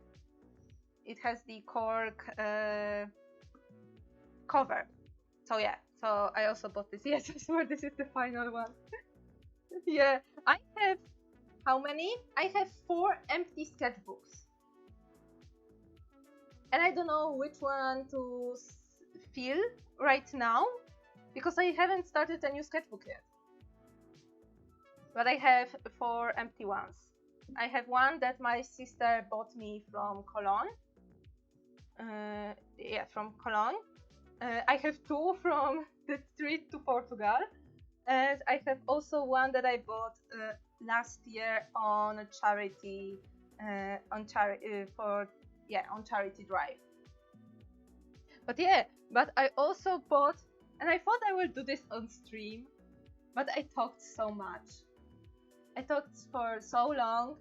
it has the cork cover. So yeah, so I also bought this. Yes, I swear this is the final one. Yeah, I have, how many? I have 4 empty sketchbooks, and I don't know which one to fill right now because I haven't started a new sketchbook yet. But I have 4 empty ones. I have one that my sister bought me from Cologne. Yeah, from Cologne. I have 2 from the trip to Portugal, and I have also one that I bought last year on a charity, on charity drive. But yeah, but I also bought, and I thought I will do this on stream, but I talked so much. I talked for so long,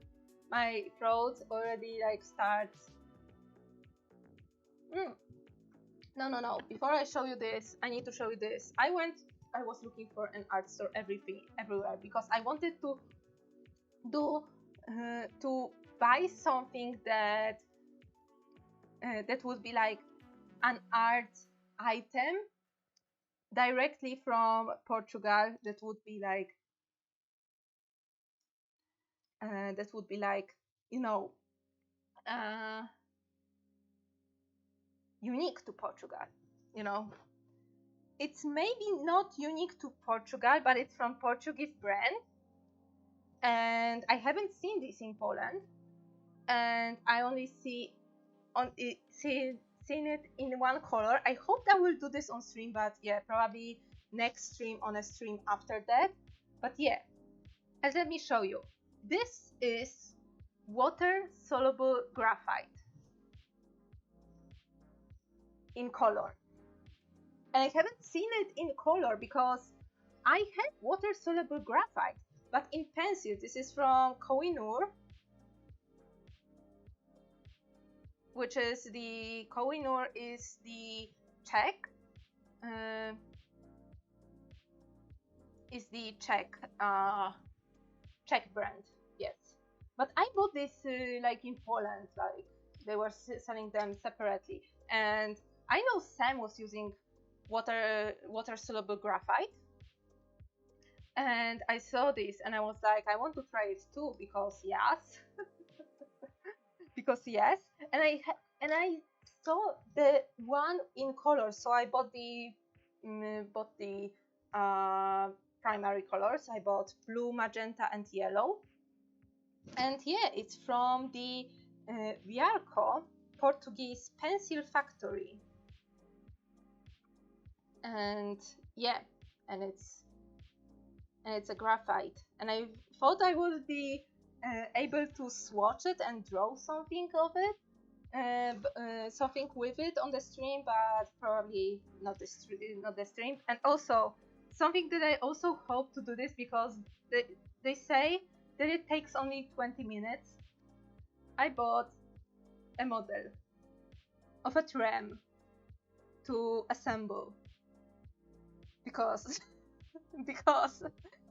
my throat already like starts. No. Before I show you this, I need to show you this. I was looking for an art store everywhere because I wanted to buy something that would be like an art item directly from Portugal. That would be like, you know, unique to Portugal, you know. It's maybe not unique to Portugal, but it's from Portuguese brand, and I haven't seen this in Poland, and I only seen it in one color. I hope I will do this on stream, but yeah, probably next stream, on a stream after that. But yeah, and let me show you. This is water soluble graphite in color, and I haven't seen it in color because I had water soluble graphite, but in pencil. This is from Kohinoor, which is the Kohinoor is the Czech Czech brand. Yes, but I bought this like in Poland, like they were selling them separately, and I know Sam was using water soluble graphite, and I saw this and I was like, I want to try it too, because yes. Because yes, and I saw the one in color, so I bought the primary colors. I bought blue, magenta, and yellow, and yeah, it's from the Viarco Portuguese pencil factory, and yeah, and it's a graphite, and I thought I would be able to swatch it and draw something of it, something with it on the stream, but probably not the stream. And also something that I also hope to do this, because they say that it takes only 20 minutes. I bought a model of a tram to assemble, because because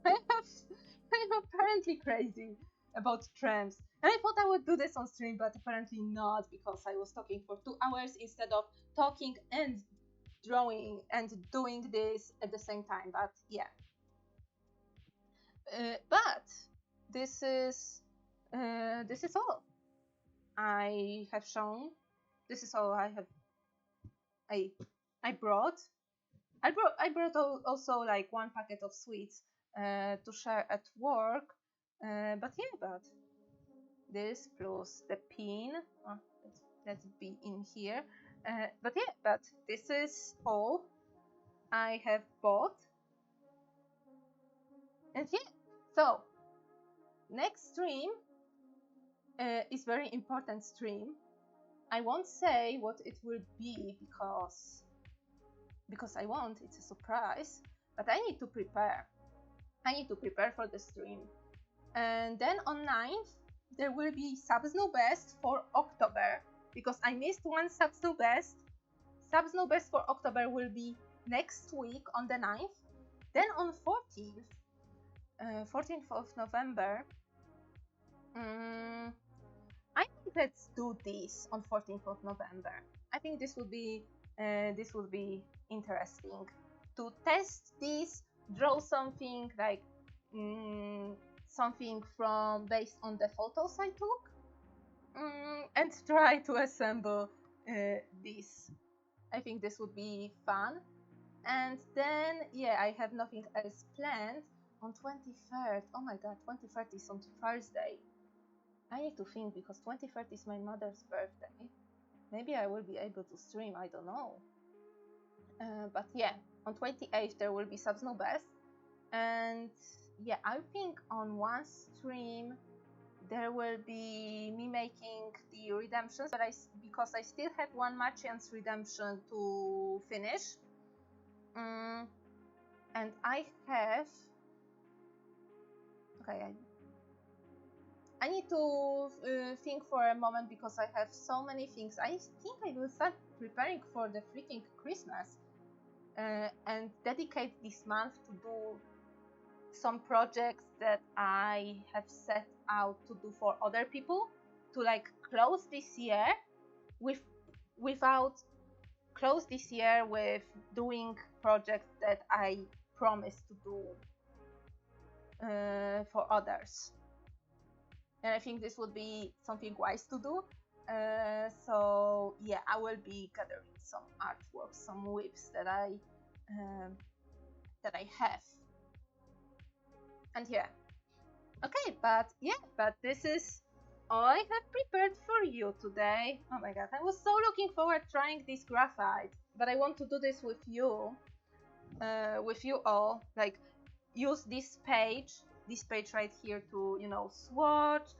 I'm apparently crazy about trams. And I thought I would do this on stream, but apparently not, because I was talking for 2 hours instead of talking and drawing and doing this at the same time. But yeah. But this is all I have shown. This is all I have. I brought. I brought also like 1 packet of sweets to share at work. But this plus the pin. Let's be in here. But this is all I have bought. And yeah, so next stream is very important stream. I won't say what it will be, because it's a surprise, but I need to prepare. I need to prepare for the stream. And then on 9th, there will be Subsnow Best for October, because I missed one Subsnow Best. Subsnow Best for October will be next week on the 9th. Then on 14th of November, I think let's do this on 14th of November. I think this would be interesting to test this, draw something like something from based on the photos I took, and try to assemble this. I think this would be fun. And then yeah, I have nothing else planned on 23rd. Oh my god, 23rd is on Thursday. I need to think, because 23rd is my mother's birthday. Maybe I will be able to stream, I don't know. But yeah, on 28th there will be Subsnow Best. And yeah, I think on one stream there will be me making the redemptions, but because I still have one Marchian's redemption to finish. And I have... Okay, I need to think for a moment, because I have so many things. I think I will start preparing for the freaking Christmas and dedicate this month to do some projects that I have set out to do for other people, to like close this year with doing projects that I promised to do for others. And I think this would be something wise to do. So yeah, I will be gathering some artwork, some whips that I have. And yeah, okay, but this is all I have prepared for you today. Oh my god, I was so looking forward trying this graphite, but I want to do this with you all. Like, use this page right here to, swatch,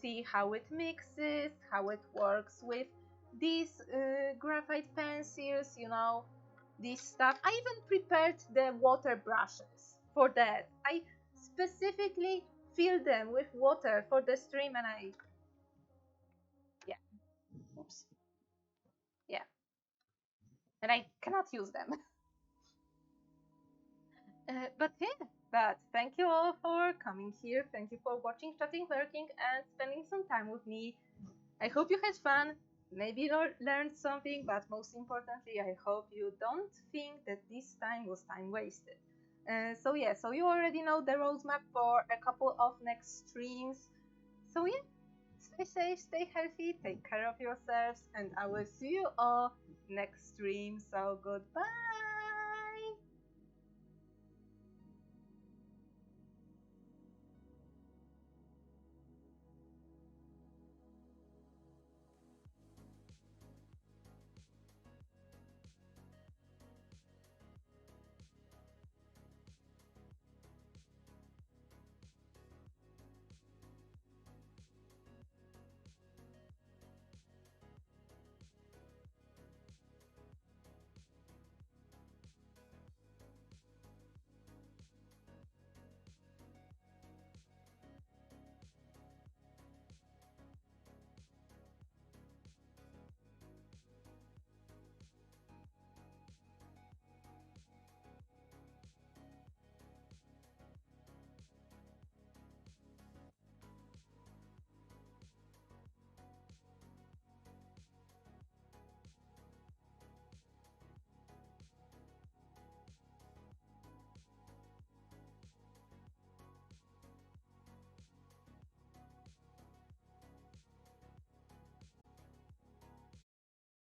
see how it mixes, how it works with these graphite pencils, this stuff. I even prepared the water brushes for that. I specifically fill them with water for the stream, and oops, yeah, and I cannot use them. But thank you all for coming here. Thank you for watching, chatting, lurking, and spending some time with me. I hope you had fun, maybe learned something, but most importantly, I hope you don't think that this time was time wasted. So you already know the roadmap for a couple of next streams. So yeah, stay safe, stay healthy, take care of yourselves, and I will see you all next stream. So goodbye.